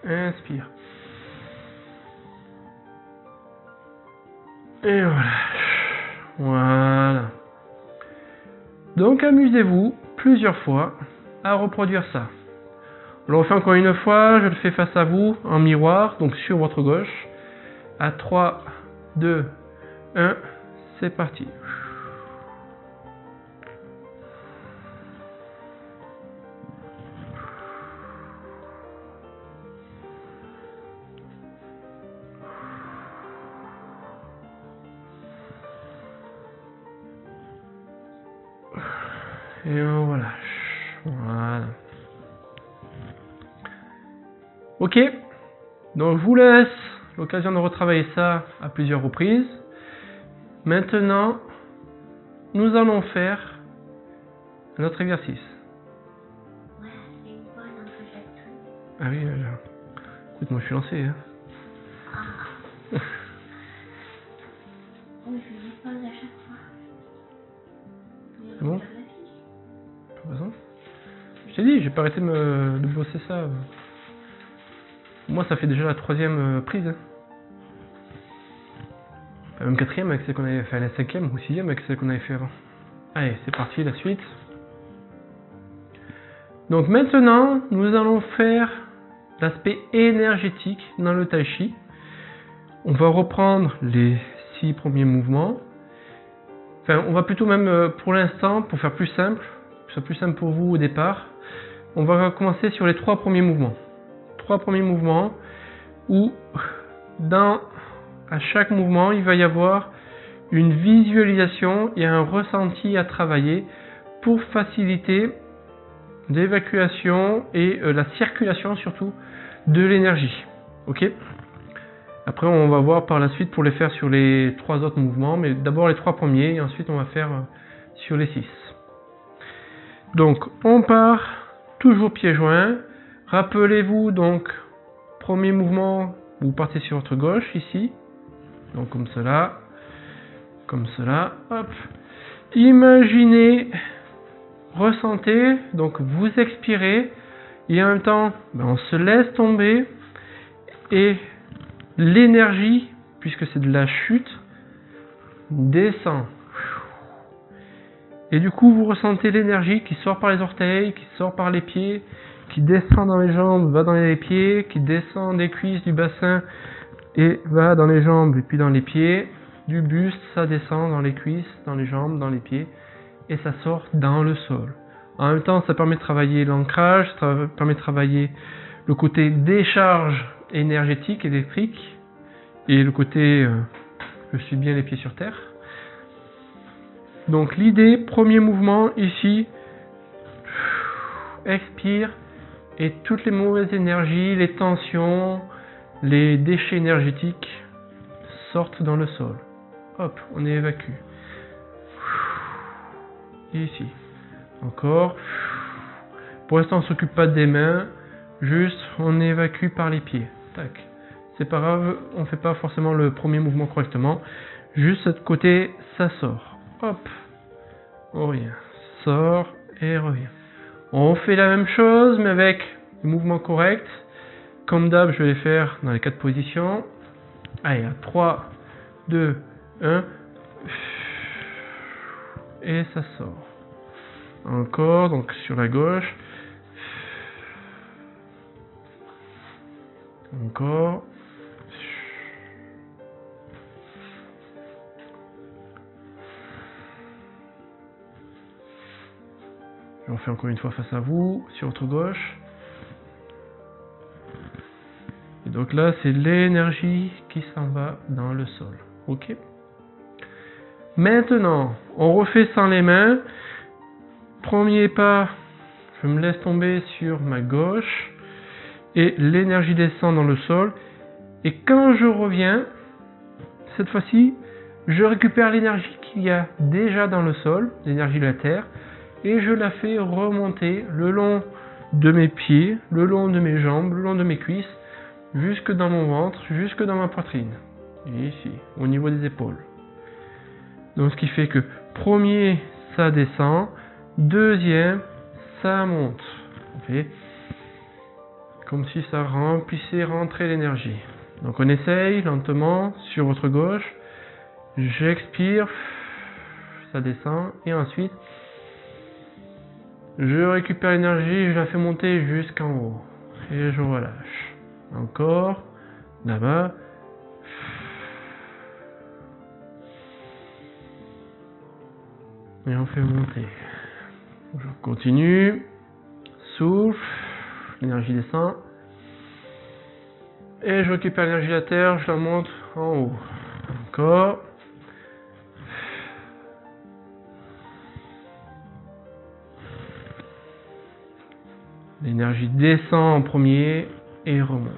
S1: Inspire. Et voilà. Voilà. Donc amusez-vous plusieurs fois à reproduire ça. On le refait encore une fois, je le fais face à vous en miroir, donc sur votre gauche. À 3, 2, 1, c'est parti. Et on relâche. Voilà. Ok. Donc je vous laisse l'occasion de retravailler ça à plusieurs reprises. Maintenant, nous allons faire un autre exercice.
S2: Ouais, c'est une pause entre chaque truc.
S1: Ah oui, écoute, moi je suis lancé. Hein.
S2: Ah. Oui, je fais une pause à chaque fois.
S1: C'est bon? Pas besoin. Je t'ai dit, j'ai pas arrêté de bosser ça. Moi, ça fait déjà la 3e prise. Hein. Enfin, même 4e avec celle qu'on avait fait, la 5e ou 6e avec celle qu'on avait fait avant. Allez, c'est parti, la suite. Donc maintenant, nous allons faire l'aspect énergétique dans le tai chi. On va reprendre les 6 premiers mouvements. Enfin, on va plutôt même, pour l'instant, pour faire plus simple, que ce soit plus simple pour vous au départ, on va commencer sur les 3 premiers mouvements. 3 premiers mouvements où, à chaque mouvement, il va y avoir une visualisation et un ressenti à travailler pour faciliter l'évacuation et la circulation surtout de l'énergie. Ok ? Après on va voir par la suite pour les faire sur les 3 autres mouvements, mais d'abord les 3 premiers et ensuite on va faire sur les 6. Donc on part toujours pieds joints. Rappelez-vous donc, premier mouvement, vous partez sur votre gauche ici, donc comme cela, hop. Imaginez, ressentez, donc vous expirez et en même temps on se laisse tomber et l'énergie, puisque c'est de la chute, descend. Et du coup vous ressentez l'énergie qui sort par les orteils, qui sort par les pieds, qui descend dans les jambes, va dans les pieds, qui descend des cuisses, du bassin et va dans les jambes et puis dans les pieds. Du buste, ça descend dans les cuisses, dans les jambes, dans les pieds et ça sort dans le sol. En même temps, ça permet de travailler l'ancrage, ça permet de travailler le côté décharge énergétique, électrique et le côté je suis bien les pieds sur terre. Donc l'idée, premier mouvement ici, expire et toutes les mauvaises énergies, les tensions, les déchets énergétiques sortent dans le sol. Hop, on évacue. Et ici, encore. Pour l'instant, on ne s'occupe pas des mains, juste on évacue par les pieds. Tac. C'est pas grave, on ne fait pas forcément le premier mouvement correctement. Juste de côté, ça sort. Hop, on revient. Sort et revient. On fait la même chose, mais avec le mouvement correct. Comme d'hab, je vais les faire dans les 4 positions. Allez, à 3, 2, 1. Et ça sort. Encore, donc sur la gauche. Encore. Je refais encore une fois face à vous, sur votre gauche. Et donc là, c'est l'énergie qui s'en va dans le sol. Ok. Maintenant, on refait sans les mains. Premier pas, je me laisse tomber sur ma gauche. Et l'énergie descend dans le sol. Et quand je reviens, cette fois-ci, je récupère l'énergie qu'il y a déjà dans le sol, l'énergie de la terre, et je la fais remonter le long de mes pieds, le long de mes jambes, le long de mes cuisses, jusque dans mon ventre, jusque dans ma poitrine. Et ici, au niveau des épaules. Donc ce qui fait que premier, ça descend, deuxième, ça monte. Okay. Comme si ça remplissait, rentrait l'énergie. Donc on essaye lentement sur votre gauche. J'expire, ça descend, et ensuite je récupère l'énergie, je la fais monter jusqu'en haut, et je relâche. Encore, là-bas. Et on fait monter. Je continue, souffle, l'énergie descend, et je récupère l'énergie de la terre, je la monte en haut. Encore. L'énergie descend en premier et remonte.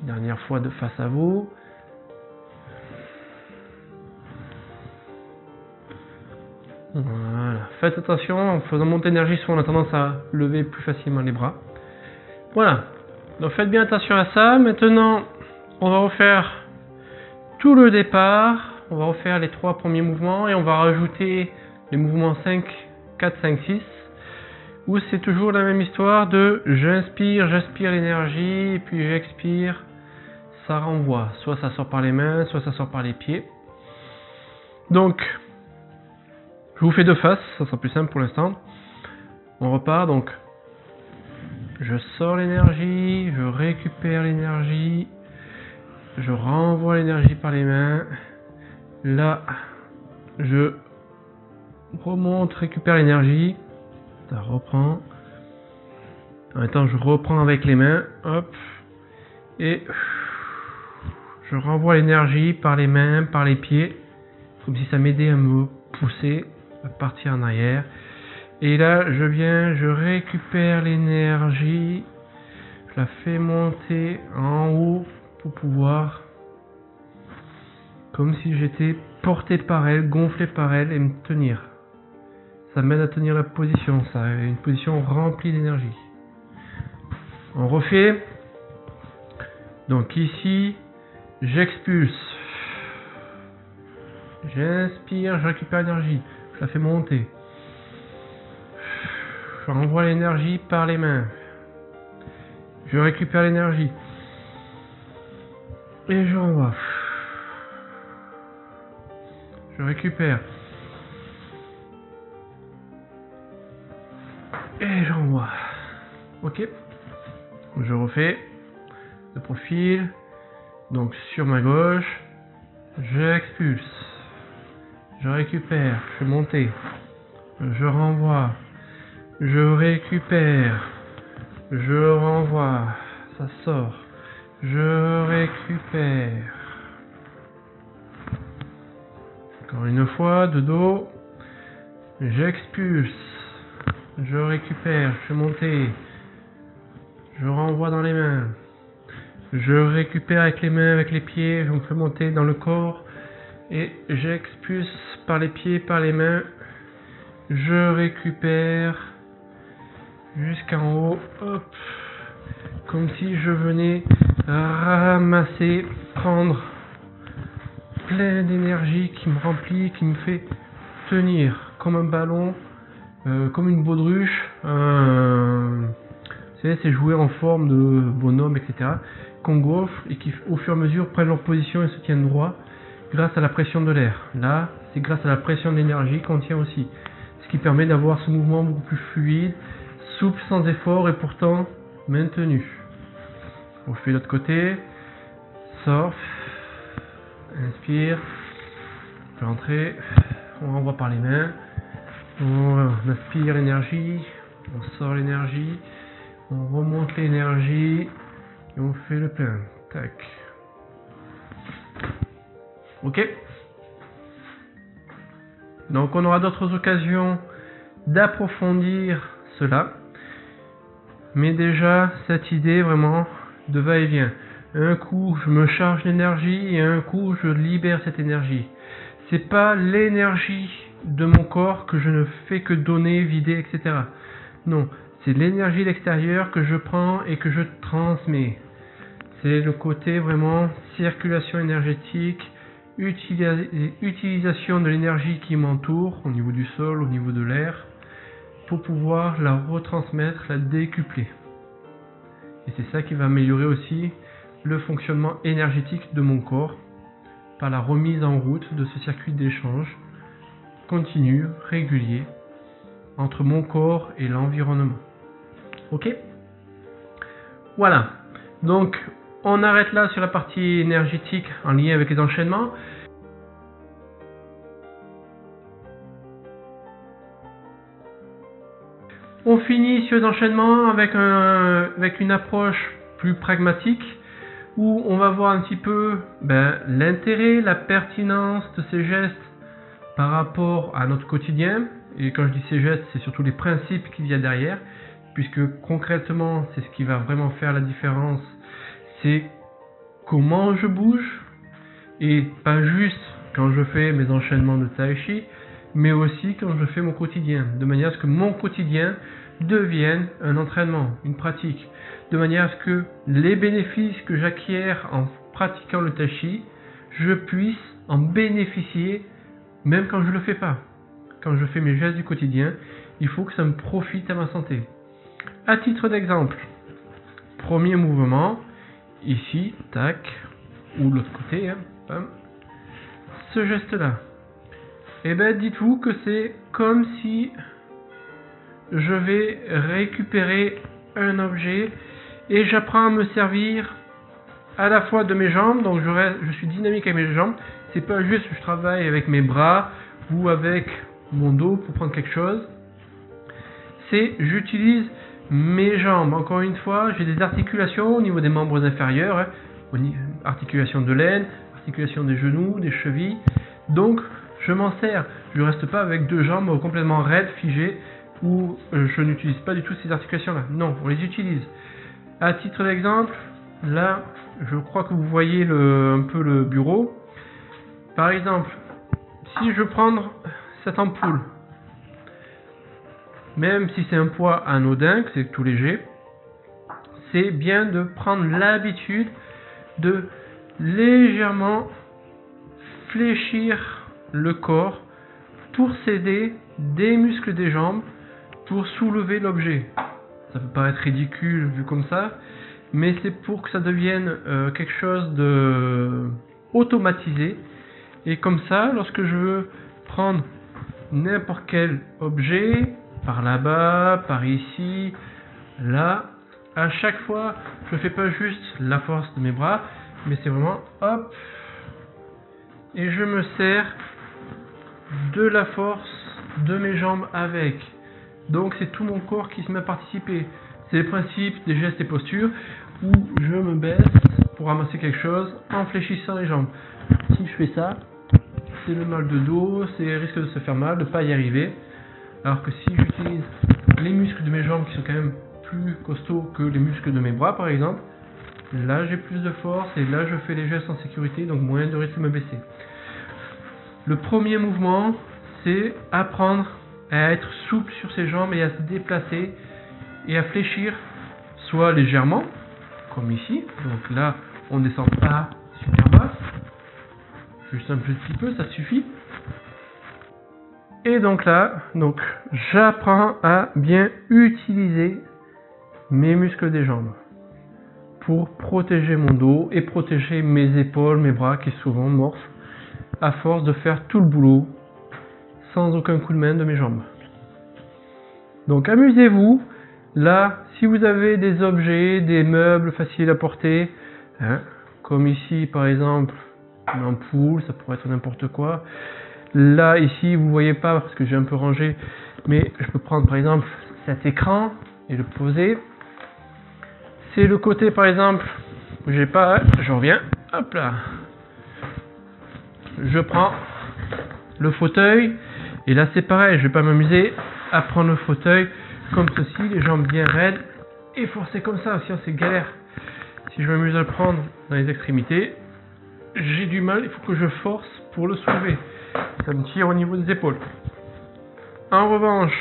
S1: Dernière fois de face à vous. Voilà. Faites attention, en faisant monter l'énergie, souvent on a tendance à lever plus facilement les bras. Voilà. Donc faites bien attention à ça. Maintenant, on va refaire tout le départ. On va refaire les 3 premiers mouvements et on va rajouter les mouvements 5, 4, 5, 6. Où c'est toujours la même histoire de j'inspire l'énergie et puis j'expire, ça renvoie. Soit ça sort par les mains, soit ça sort par les pieds. Donc, je vous fais de face, ça sera plus simple pour l'instant. On repart donc. Je sors l'énergie, je récupère l'énergie, je renvoie l'énergie par les mains. Là, je remonte, récupère l'énergie, ça reprend. En même temps, je reprends avec les mains, hop, et je renvoie l'énergie par les mains, par les pieds, comme si ça m'aidait à me pousser, à partir en arrière. Et là, je viens, je récupère l'énergie, je la fais monter en haut pour pouvoir, comme si j'étais porté par elle, gonflé par elle et me tenir. Ça m'aide à tenir la position, ça, une position remplie d'énergie. On refait. Donc ici, j'expulse. J'inspire, je récupère l'énergie, je la fais monter. Je renvoie l'énergie par les mains. Je récupère l'énergie. Et je renvoie. Je récupère. Et je renvoie. Ok. Je refais le profil. Donc sur ma gauche, j'expulse. Je récupère. Je fais monter. Je renvoie. Je récupère. Je renvoie. Ça sort. Je récupère. Encore une fois, de dos. J'expulse. Je récupère. Je fais monter. Je renvoie dans les mains. Je récupère avec les mains, avec les pieds. Je me fais monter dans le corps. Et j'expulse par les pieds, par les mains. Je récupère jusqu'en haut. Hop. Comme si je venais ramasser, prendre plein d'énergie qui me remplit, qui me fait tenir comme un ballon, comme une baudruche. C'est jouer en forme de bonhomme, etc. Qu'on gonfle et qui au fur et à mesure prennent leur position et se tiennent droit grâce à la pression de l'air. Là, c'est grâce à la pression de l'énergie qu'on tient aussi. Ce qui permet d'avoir ce mouvement beaucoup plus fluide, souple, sans effort et pourtant maintenu. On fait l'autre côté. Sort. Inspire. peut entrer. On renvoie par les mains. On aspire l'énergie. On sort l'énergie. On remonte l'énergie. Et on fait le plein. Tac. Ok. Donc on aura d'autres occasions d'approfondir cela. Mais déjà, cette idée vraiment de va-et-vient. Un coup, je me charge l'énergie et un coup, je libère cette énergie. C'est pas l'énergie de mon corps que je ne fais que donner, vider, etc. Non, c'est l'énergie de l'extérieur que je prends et que je transmets. C'est le côté vraiment circulation énergétique, utilisation de l'énergie qui m'entoure, au niveau du sol, au niveau de l'air, pour pouvoir la retransmettre, la décupler. Et c'est ça qui va améliorer aussi le fonctionnement énergétique de mon corps, par la remise en route de ce circuit d'échange continu, régulier, entre mon corps et l'environnement. Ok? Voilà. Donc, on arrête là sur la partie énergétique en lien avec les enchaînements. On finit sur les enchaînements avec une approche plus pragmatique où on va voir un petit peu l'intérêt, la pertinence de ces gestes par rapport à notre quotidien. Et quand je dis ces gestes, c'est surtout les principes qu'il y a derrière, puisque concrètement, c'est ce qui va vraiment faire la différence. C'est comment je bouge, et pas juste quand je fais mes enchaînements de tai chi, mais aussi quand je fais mon quotidien, de manière à ce que mon quotidien devienne un entraînement, une pratique, de manière à ce que les bénéfices que j'acquiers en pratiquant le tai chi, je puisse en bénéficier même quand je ne le fais pas. Quand je fais mes gestes du quotidien, il faut que ça me profite à ma santé. À titre d'exemple, premier mouvement, ici, tac, ou de l'autre côté, bam, ce geste-là. Et bien, dites-vous que c'est comme si je vais récupérer un objet et j'apprends à me servir à la fois de mes jambes, donc je suis dynamique avec mes jambes. C'est pas juste que je travaille avec mes bras ou avec mon dos pour prendre quelque chose. C'est j'utilise mes jambes. Encore une fois, j'ai des articulations au niveau des membres inférieurs, articulation de l'aine, articulation des genoux, des chevilles. Donc, je m'en sers. Je ne reste pas avec deux jambes complètement raides, figées, où je n'utilise pas du tout ces articulations-là. Non, on les utilise. À titre d'exemple, là, je crois que vous voyez un peu le bureau. Par exemple, si je prends cette ampoule, même si c'est un poids anodin, que c'est tout léger, c'est bien de prendre l'habitude de légèrement fléchir le corps pour s'aider des muscles des jambes pour soulever l'objet. Ça peut paraître ridicule vu comme ça, mais c'est pour que ça devienne quelque chose de automatisé. Et comme ça, lorsque je veux prendre n'importe quel objet, par là-bas, par ici, là, à chaque fois, je ne fais pas juste la force de mes bras, mais c'est vraiment hop, et je me sers de la force de mes jambes avec. Donc c'est tout mon corps qui se met à participer. C'est le principe des gestes et postures où je me baisse pour ramasser quelque chose en fléchissant les jambes. Si je fais ça, c'est le mal de dos, c'est risque de se faire mal, de ne pas y arriver. Alors que si j'utilise les muscles de mes jambes qui sont quand même plus costauds que les muscles de mes bras par exemple, là j'ai plus de force et là je fais les gestes en sécurité, donc moins de risque de me baisser. Le premier mouvement, c'est apprendre à être souple sur ses jambes et à se déplacer et à fléchir soit légèrement, comme ici, donc là on descend pas super bas, juste un petit peu, ça suffit. Et donc là, j'apprends à bien utiliser mes muscles des jambes pour protéger mon dos et protéger mes épaules, mes bras qui souvent morfent à force de faire tout le boulot sans aucun coup de main de mes jambes. Donc amusez-vous. Là, si vous avez des objets, des meubles faciles à porter, comme ici par exemple une ampoule, ça pourrait être n'importe quoi. Là, ici, vous voyez pas parce que j'ai un peu rangé, mais je peux prendre par exemple cet écran et le poser. C'est le côté par exemple où j'ai pas, je reviens, hop là. Je prends le fauteuil et là c'est pareil, je vais pas m'amuser à prendre le fauteuil comme ceci, les jambes bien raides et forcer comme ça, sinon c'est galère. Si je m'amuse à le prendre dans les extrémités, j'ai du mal, il faut que je force pour le soulever. Ça me tire au niveau des épaules. En revanche,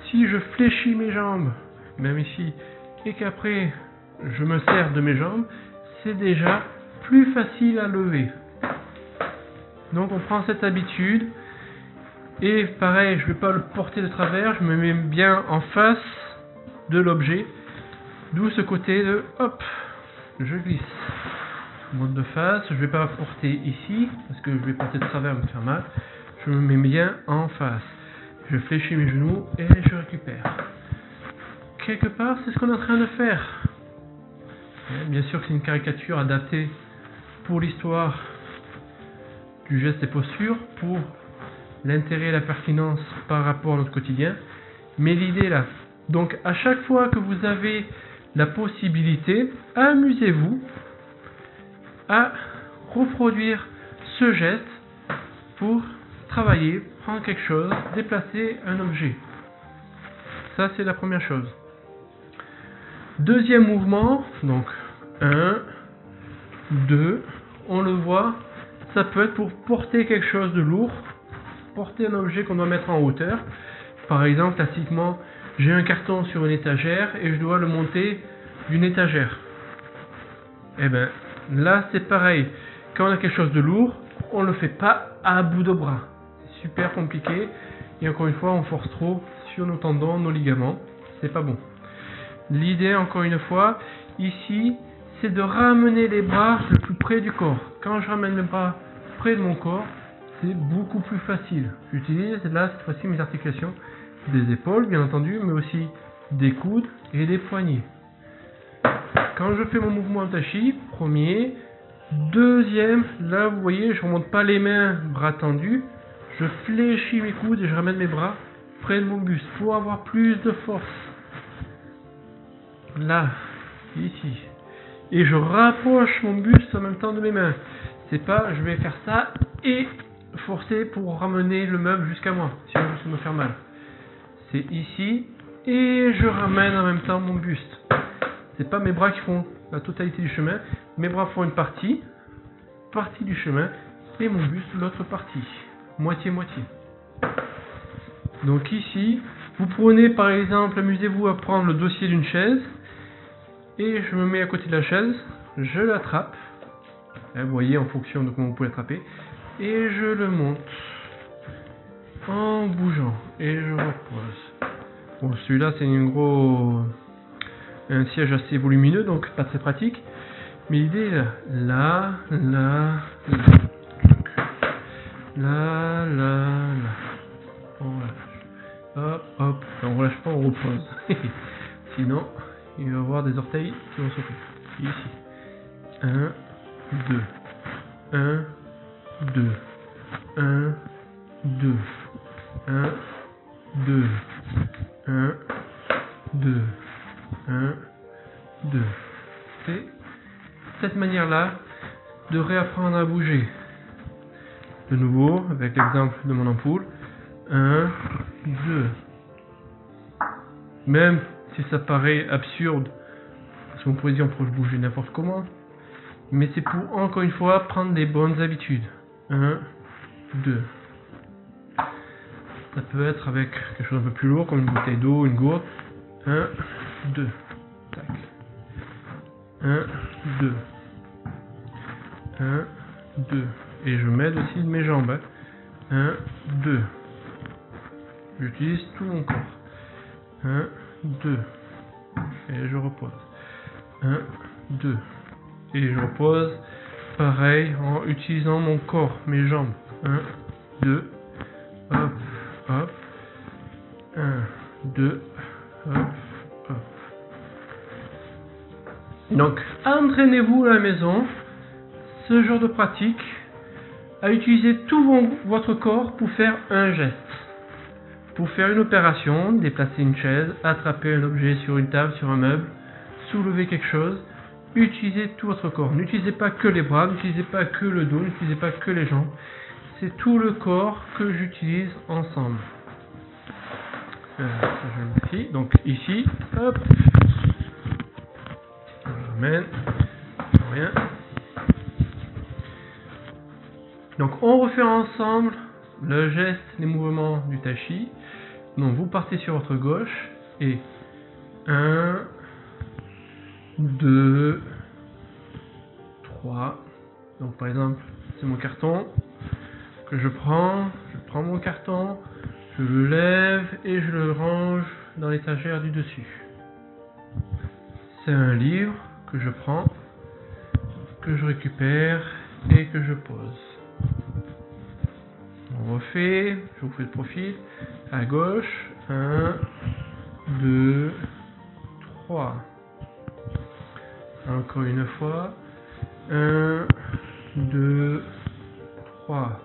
S1: si je fléchis mes jambes, même ici, et qu'après je me sers de mes jambes, c'est déjà plus facile à lever. Donc on prend cette habitude, et pareil, je ne vais pas le porter de travers, je me mets bien en face de l'objet, d'où ce côté de hop, je glisse. Je monte de face, je ne vais pas porter ici, parce que je vais porter de travers, me faire mal. Je me mets bien en face. Je fléchis mes genoux et je récupère. Quelque part, c'est ce qu'on est en train de faire. Bien sûr que c'est une caricature adaptée pour l'histoire du geste et posture, pour l'intérêt et la pertinence par rapport à notre quotidien. Mais l'idée est là. Donc à chaque fois que vous avez la possibilité, amusez-vous à reproduire ce geste pour travailler, prendre quelque chose, déplacer un objet. Ça, c'est la première chose. Deuxième mouvement, donc 1, 2, on le voit, ça peut être pour porter quelque chose de lourd, porter un objet qu'on doit mettre en hauteur. Par exemple, classiquement, j'ai un carton sur une étagère et je dois le monter d'une étagère. Et bien, là, c'est pareil. Quand on a quelque chose de lourd, on ne le fait pas à bout de bras. C'est super compliqué. Et encore une fois, on force trop sur nos tendons, nos ligaments. C'est pas bon. L'idée, encore une fois, ici, c'est de ramener les bras le plus près du corps. Quand je ramène les bras près de mon corps, c'est beaucoup plus facile. J'utilise là, cette fois-ci, mes articulations des épaules, bien entendu, mais aussi des coudes et des poignets. Quand je fais mon mouvement tachi, premier, deuxième, là vous voyez, je ne remonte pas les mains, bras tendus, je fléchis mes coudes et je ramène mes bras près de mon buste pour avoir plus de force. Là, ici. Et je rapproche mon buste en même temps de mes mains. C'est pas, je vais faire ça et forcer pour ramener le meuble jusqu'à moi, sinon je vais me faire mal. C'est ici et je ramène en même temps mon buste. C'est pas mes bras qui font la totalité du chemin, mes bras font une partie du chemin et mon buste l'autre partie, moitié-moitié. Donc ici, vous prenez par exemple, amusez-vous à prendre le dossier d'une chaise et je me mets à côté de la chaise, je l'attrape, vous voyez en fonction de comment vous pouvez l'attraper, et je le monte en bougeant et je repose. Bon, celui-là c'est un siège assez volumineux, donc pas très pratique. Mais l'idée est là. On relâche. Hop, hop. On relâche pas, on repose. Sinon, il va y avoir des orteils qui vont sauter. Ici. 1, 2. 1, 2. 1, 2. 1, 2. 1, 2. 1, 2. C'est cette manière-là de réapprendre à bouger. De nouveau, avec l'exemple de mon ampoule. 1, 2. Même si ça paraît absurde, parce qu'on pourrait dire on pourrait bouger n'importe comment, mais c'est pour, encore une fois, prendre des bonnes habitudes. 1, 2. Ça peut être avec quelque chose un peu plus lourd, comme une bouteille d'eau, une gourde. 1, 2. Tac. 1, 2. 1, 2. Et je m'aide aussi de mes jambes. 1, 2. J'utilise tout mon corps. 1, 2. Et je repose. 1, 2. Et je repose. Pareil, en utilisant mon corps, mes jambes. 1, 2. Hop, hop. 1, 2. Hop, hop. Donc, entraînez-vous à la maison ce genre de pratique à utiliser tout votre corps pour faire un geste. Pour faire une opération, déplacer une chaise, attraper un objet sur une table, sur un meuble, soulever quelque chose, utilisez tout votre corps. N'utilisez pas que les bras, n'utilisez pas que le dos, n'utilisez pas que les jambes. C'est tout le corps que j'utilise ensemble. Ça, je le fais. Donc ici, hop, je ramène, rien. Donc on refait ensemble le geste, les mouvements du tai chi. Donc vous partez sur votre gauche et 1, 2, 3. Donc par exemple, c'est mon carton que je prends mon carton, je le lève et je le range dans l'étagère du dessus. C'est un livre que je prends, que je récupère et que je pose. On refait, je vous fais le profil, à gauche, 1, 2, 3. Encore une fois, 1, 2, 3.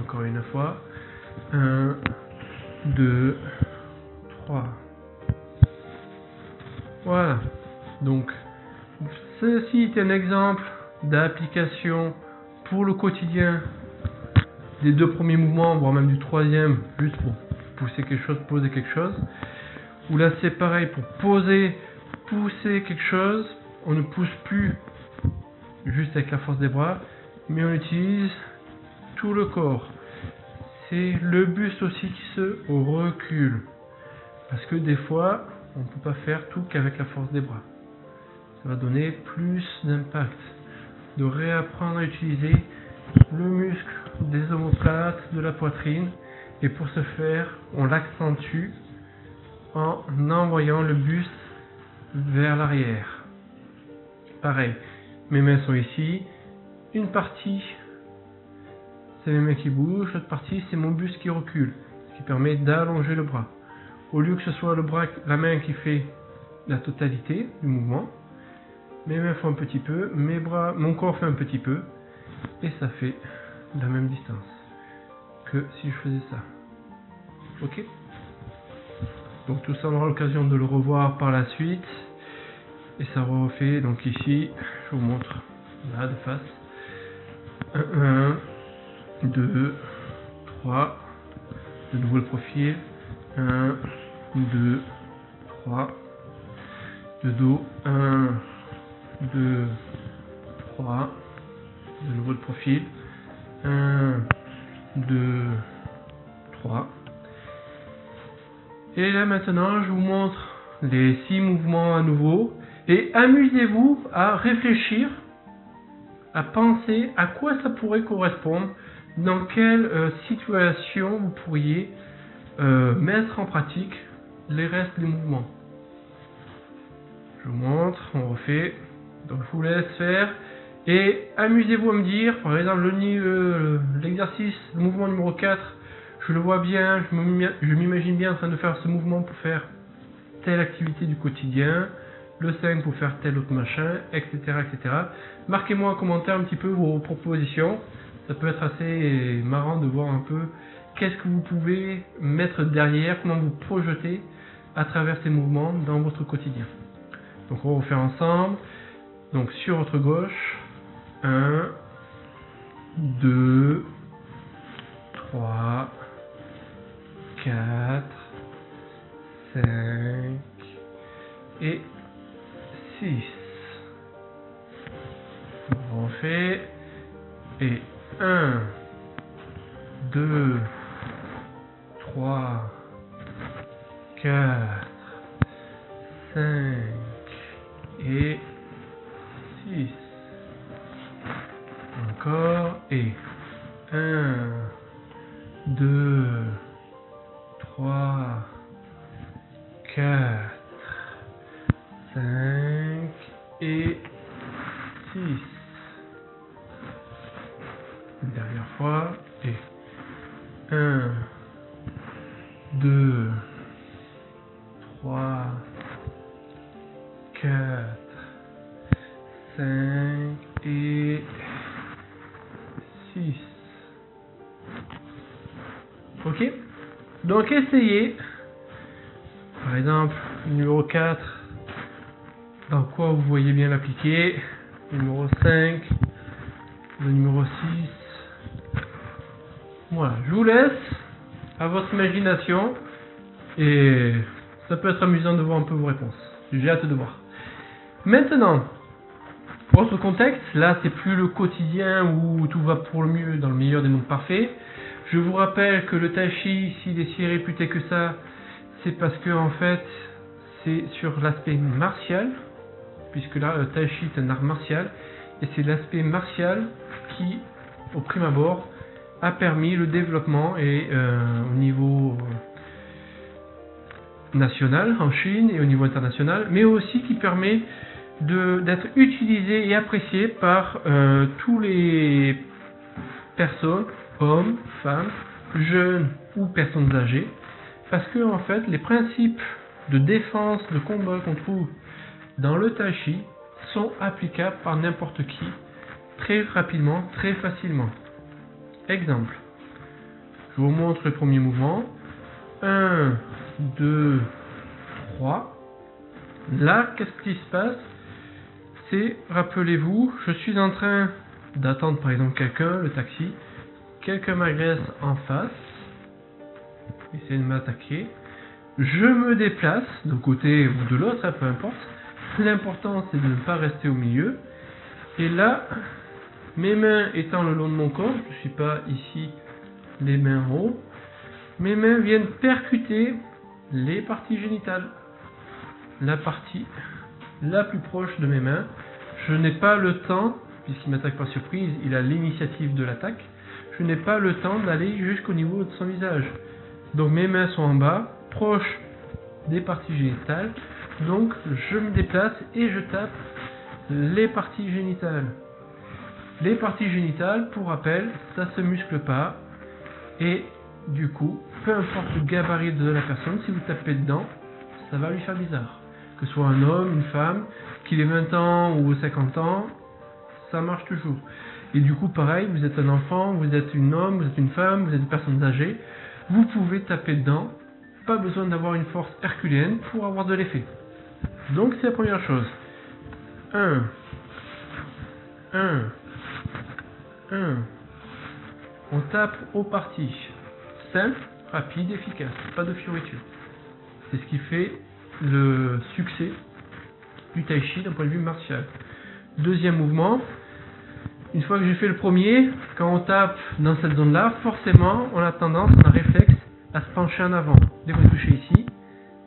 S1: Encore une fois, 1, 2, 3. Voilà, donc ceci est un exemple d'application pour le quotidien des deux premiers mouvements, voire même du troisième, juste pour pousser quelque chose, poser quelque chose. Ou là c'est pareil, pour poser, pousser quelque chose, on ne pousse plus juste avec la force des bras, mais on utilise tout le corps. C'est le buste aussi qui se recule, parce que des fois on ne peut pas faire tout qu'avec la force des bras. Ça va donner plus d'impact, de réapprendre à utiliser le muscle des omoplates, de la poitrine, et pour ce faire on l'accentue en envoyant le buste vers l'arrière. Pareil, mes mains sont ici, une partie c'est mes mains qui bougent, l'autre partie c'est mon buste qui recule, ce qui permet d'allonger le bras. Au lieu que ce soit le bras, la main qui fait la totalité du mouvement, mes mains font un petit peu, mes bras, mon corps fait un petit peu, et ça fait la même distance que si je faisais ça. Ok? Donc tout ça on aura l'occasion de le revoir par la suite. Et ça refait, donc ici, je vous montre là de face. 1, 2, 3. De nouveau le profil. 1, 2, 3. De dos. 1, 2, 3. De nouveau le profil. 1, 2, 3. Et là maintenant, je vous montre les 6 mouvements à nouveau. Et amusez-vous à réfléchir, à penser à quoi ça pourrait correspondre, dans quelle situation vous pourriez mettre en pratique les restes des mouvements. Je vous montre, on refait. Donc je vous laisse faire. Et amusez-vous à me dire, par exemple, l'exercice, le mouvement numéro 4, je le vois bien, je m'imagine bien en train de faire ce mouvement pour faire telle activité du quotidien, le 5 pour faire tel autre machin, etc. etc. Marquez-moi en commentaire un petit peu vos propositions, ça peut être assez marrant de voir un peu qu'est-ce que vous pouvez mettre derrière, comment vous projetez à travers ces mouvements dans votre quotidien. Donc on va refaire ensemble, donc sur votre gauche, 1, 2, 3, 4, 5 et 6. On refait. Et 1, 2, 3, 4, 5 et 6. Encore. Et 1, 2, 3, 4, 5 et 6. Une dernière fois. Et 1, 2, 3, 4, 5 et 6. Ok? Donc essayez, par exemple, numéro 4, dans quoi vous voyez bien l'appliquer, numéro 5, le numéro 6. Voilà, je vous laisse à votre imagination et ça peut être amusant de voir un peu vos réponses. J'ai hâte de voir. Maintenant, autre contexte, là c'est plus le quotidien où tout va pour le mieux dans le meilleur des mondes parfaits. Je vous rappelle que le tai chi, s'il est si réputé que ça, c'est parce que en fait c'est sur l'aspect martial, puisque là le tai chi est un art martial, et c'est l'aspect martial qui, au prime abord, a permis le développement et au niveau national en Chine et au niveau international, mais aussi qui permet d'être utilisé et apprécié par tous les personnes, hommes, femmes, jeunes ou personnes âgées, parce que en fait les principes de défense, de combat qu'on trouve dans le tai chi sont applicables par n'importe qui très rapidement, très facilement. Exemple, je vous montre le premier mouvement. 1, 2, 3. Là, qu'est-ce qui se passe? C'est, rappelez-vous, je suis en train d'attendre par exemple quelqu'un, le taxi. Quelqu'un m'agresse en face, essaie de m'attaquer. Je me déplace d'un côté ou de l'autre, peu importe. L'important c'est de ne pas rester au milieu. Et là, mes mains étant le long de mon corps, je ne suis pas ici les mains en haut, mes mains viennent percuter les parties génitales. La partie la plus proche de mes mains. Je n'ai pas le temps, puisqu'il m'attaque par surprise, il a l'initiative de l'attaque. Je n'ai pas le temps d'aller jusqu'au niveau de son visage. Donc mes mains sont en bas, proches des parties génitales. Donc je me déplace et je tape les parties génitales. Les parties génitales, pour rappel, ça se muscle pas. Et du coup, peu importe le gabarit de la personne, si vous tapez dedans, ça va lui faire bizarre. Que ce soit un homme, une femme, qu'il ait 20 ans ou 50 ans, ça marche toujours. Et du coup, pareil, vous êtes un enfant, vous êtes un homme, vous êtes une femme, vous êtes une personne âgée, vous pouvez taper dedans, pas besoin d'avoir une force herculéenne pour avoir de l'effet. Donc c'est la première chose. 1, 1, 1. On tape aux parties. Simple, rapide, efficace, pas de fioriture. C'est ce qui fait le succès du tai chi d'un point de vue martial. Deuxième mouvement, une fois que j'ai fait le premier, quand on tape dans cette zone-là, forcément, on a tendance, on a réflexe à se pencher en avant. Dès qu'on est touché ici,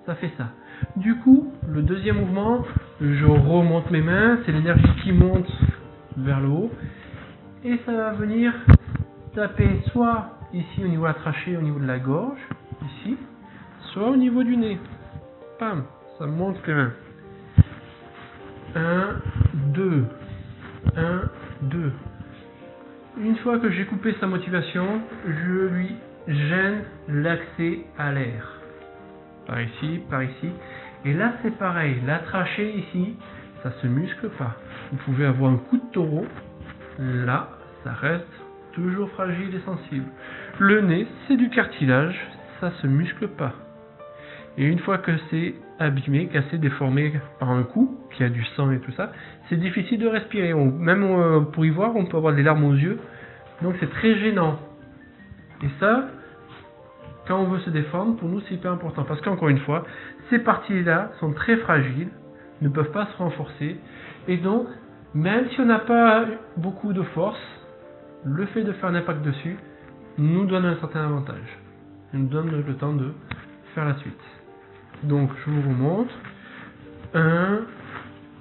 S1: ça fait ça. Du coup, le deuxième mouvement, je remonte mes mains, c'est l'énergie qui monte vers le haut, et ça va venir taper soit ici au niveau de la trachée, au niveau de la gorge, ici, soit au niveau du nez. Pam, ça monte les mains. 1, 2, 1, 2. Une fois que j'ai coupé sa motivation, je lui gêne l'accès à l'air. Par ici, par ici. Et là c'est pareil, la trachée ici, ça se muscle pas. Vous pouvez avoir un coup de taureau, là, ça reste toujours fragile et sensible. Le nez, c'est du cartilage, ça se muscle pas. Et une fois que c'est abîmé, cassé, déformé par un coup, qu'il y a du sang et tout ça, c'est difficile de respirer. Même pour y voir, on peut avoir des larmes aux yeux. Donc c'est très gênant. Et ça, quand on veut se défendre, pour nous c'est hyper important. Parce qu'encore une fois, ces parties-là sont très fragiles, ne peuvent pas se renforcer. Et donc, même si on n'a pas beaucoup de force, le fait de faire un impact dessus nous donne un certain avantage. Il nous donne le temps de faire la suite. Donc je vous remonte. 1,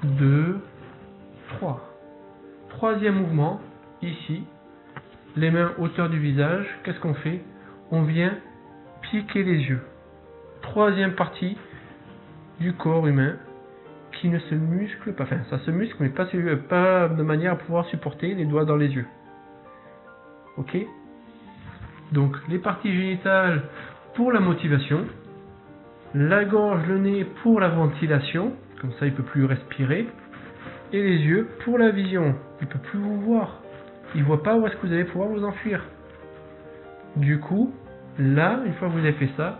S1: 2, 3. Troisième mouvement, ici. Les mains hauteur du visage. Qu'est-ce qu'on fait? On vient piquer les yeux. Troisième partie du corps humain qui ne se muscle pas. Enfin, ça se muscle, mais pas de manière à pouvoir supporter les doigts dans les yeux. Ok? Donc les parties génitales pour la motivation. La gorge, le nez pour la ventilation, comme ça il ne peut plus respirer, et les yeux pour la vision, il ne peut plus vous voir, il ne voit pas où est-ce que vous allez pouvoir vous enfuir. Du coup, Là, une fois que vous avez fait ça,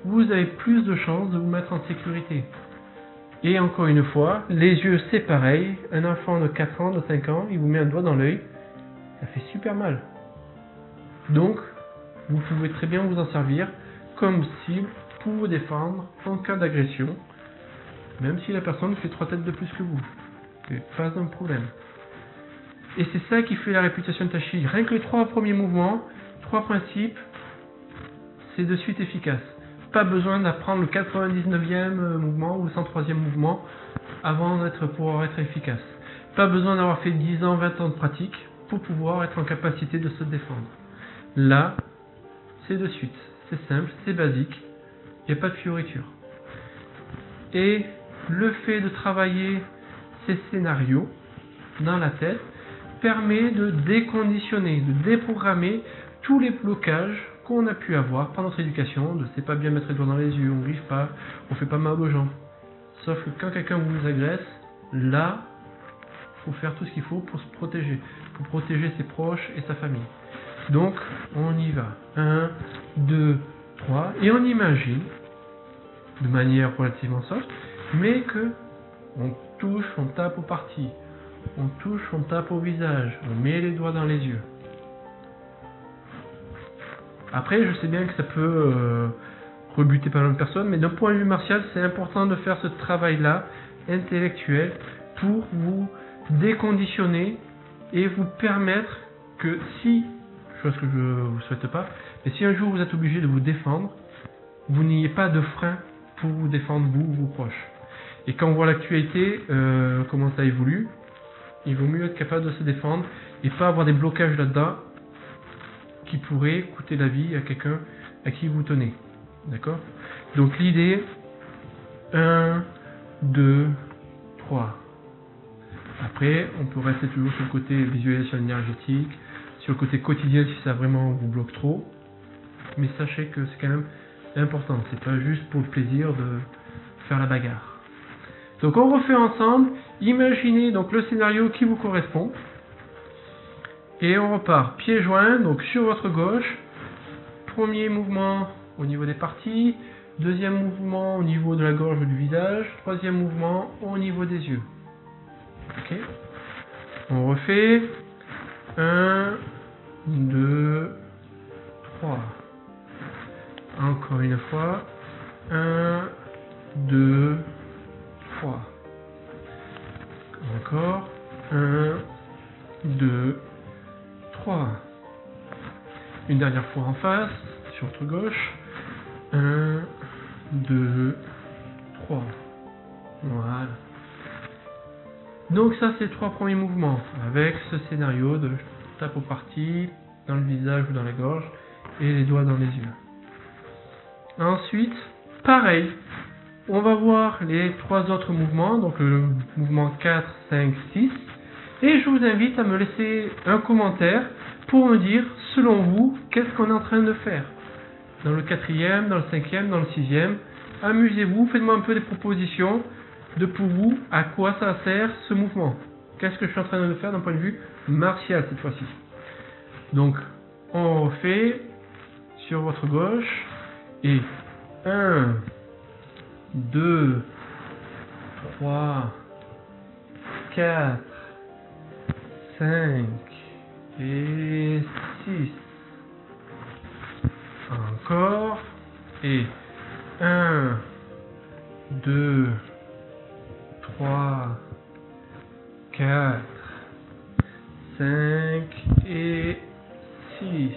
S1: vous avez plus de chances de vous mettre en sécurité. Et encore une fois, les yeux c'est pareil. Un enfant de 4 ans, de 5 ans, il vous met un doigt dans l'œil, ça fait super mal. Donc, vous pouvez très bien vous en servir comme cible pour vous défendre en cas d'agression, même si la personne fait 3 têtes de plus que vous. C'est pas un problème. Et c'est ça qui fait la réputation de Tachi. Rien que les 3 premiers mouvements, 3 principes, c'est de suite efficace. Pas besoin d'apprendre le 99e mouvement ou le 103e mouvement avant pouvoir être efficace. Pas besoin d'avoir fait 10 ans, 20 ans de pratique pour pouvoir être en capacité de se défendre. Là, c'est de suite. C'est simple, c'est basique. Il n'y a pas de fioriture. Et le fait de travailler ces scénarios dans la tête permet de déconditionner, de déprogrammer tous les blocages qu'on a pu avoir par notre éducation, de ne sait pas bien mettre les doigts dans les yeux, on griffe pas, on fait pas mal aux gens. Sauf que quand quelqu'un vous agresse, là, il faut faire tout ce qu'il faut pour se protéger, pour protéger ses proches et sa famille. Donc, on y va. 1, 2, 3, et on imagine, de manière relativement soft, mais que on touche, on tape aux parties, on touche, on tape au visage, on met les doigts dans les yeux. Après, je sais bien que ça peut rebuter pas mal de personnes, mais d'un point de vue martial, c'est important de faire ce travail-là, intellectuel, pour vous déconditionner et vous permettre que si, chose que je ne vous souhaite pas, mais si un jour vous êtes obligé de vous défendre, vous n'ayez pas de frein pour vous défendre vous ou vos proches. Et quand on voit l'actualité, comment ça évolue, il vaut mieux être capable de se défendre et pas avoir des blocages là-dedans qui pourraient coûter la vie à quelqu'un à qui vous tenez. D'accord? Donc l'idée, 1, 2, 3. Après, on peut rester toujours sur le côté visualisation énergétique, sur le côté quotidien si ça vraiment vous bloque trop. Mais sachez que c'est quand même important, c'est pas juste pour le plaisir de faire la bagarre. Donc on refait ensemble, imaginez donc le scénario qui vous correspond. Et on repart pieds joints, donc sur votre gauche. Premier mouvement au niveau des parties. Deuxième mouvement au niveau de la gorge ou du visage. Troisième mouvement au niveau des yeux. Ok. On refait. 1, 2, 3. Encore une fois. 1, 2, 3. Encore. 1, 2, 3. Une dernière fois en face, sur votre gauche. 1, 2, 3. Voilà. Donc ça, c'est les 3 premiers mouvements, avec ce scénario de tape aux parties, dans le visage ou dans la gorge, et les doigts dans les yeux. Ensuite, pareil, on va voir les 3 autres mouvements, donc le mouvement 4, 5, 6, et je vous invite à me laisser un commentaire pour me dire, selon vous, qu'est-ce qu'on est en train de faire. Dans le 4e, dans le 5e, dans le 6e, amusez-vous, faites-moi un peu des propositions de pour vous, à quoi ça sert ce mouvement. Qu'est-ce que je suis en train de faire d'un point de vue martial cette fois-ci. Donc, on refait sur votre gauche, et 1, 2, 3, 4, 5 et 6. Encore. Et 1, 2, 3, 4, 5 et 6.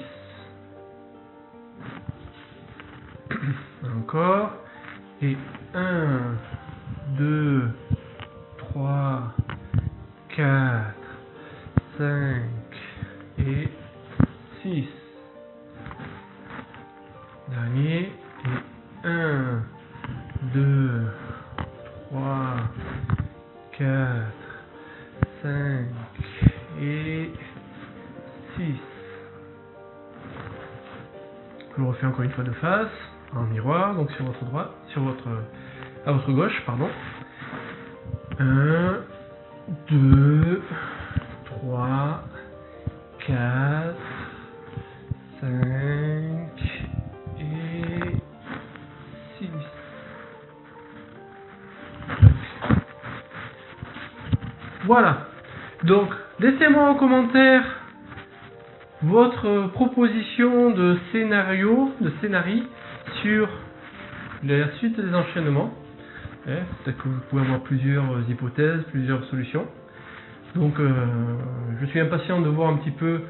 S1: Encore. Et 1, 2, 3, 4, 5 et 6. Dernier. Et 1, 2, 3, 4, 5 et 6. Je le refais encore une fois de face, en miroir, donc sur votre droite, à votre gauche, pardon. 1, 2, 3, 4, 5 Voilà. Donc, laissez-moi en commentaire votre proposition de scénario, sur la suite des enchaînements. Peut-être que vous pouvez avoir plusieurs hypothèses, plusieurs solutions. Donc, je suis impatient de voir un petit peu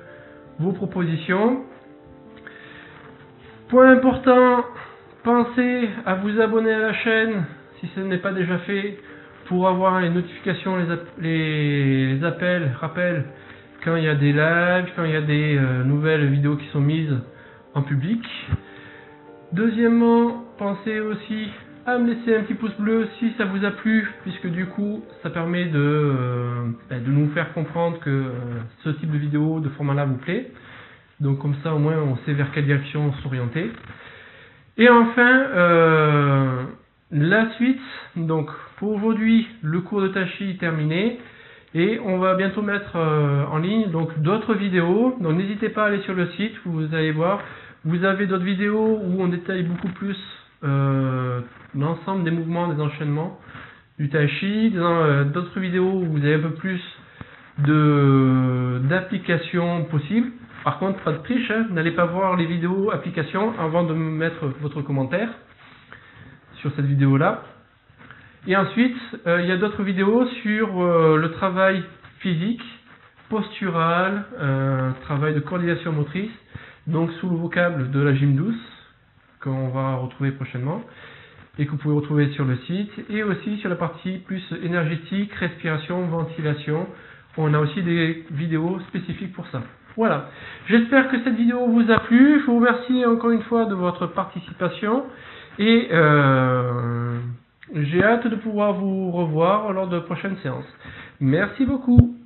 S1: vos propositions. Point important, pensez à vous abonner à la chaîne si ce n'est pas déjà fait pour avoir les notifications, les appels, rappels quand il y a des lives, quand il y a des nouvelles vidéos qui sont mises en public. Deuxièmement, pensez aussi à me laisser un petit pouce bleu si ça vous a plu, puisque du coup ça permet de nous faire comprendre que ce type de vidéo, de format là vous plaît. Donc comme ça au moins on sait vers quelle direction s'orienter. Et enfin, la suite. Donc pour aujourd'hui, le cours de Tai Chi est terminé. Et on va bientôt mettre en ligne donc d'autres vidéos. Donc n'hésitez pas à aller sur le site, vous allez voir. Vous avez d'autres vidéos où on détaille beaucoup plus l'ensemble des mouvements, des enchaînements du Tai Chi. D'autres vidéos où vous avez un peu plus d'applications possibles. Par contre, pas de triche, hein, n'allez pas voir les vidéos applications avant de me mettre votre commentaire sur cette vidéo-là. Et ensuite, il y a d'autres vidéos sur le travail physique, postural, travail de coordination motrice, donc sous le vocable de la gym douce, qu'on va retrouver prochainement, et que vous pouvez retrouver sur le site, et aussi sur la partie plus énergétique, respiration, ventilation. On a aussi des vidéos spécifiques pour ça. Voilà, j'espère que cette vidéo vous a plu. Je vous remercie encore une fois de votre participation et j'ai hâte de pouvoir vous revoir lors de prochaines séances. Merci beaucoup.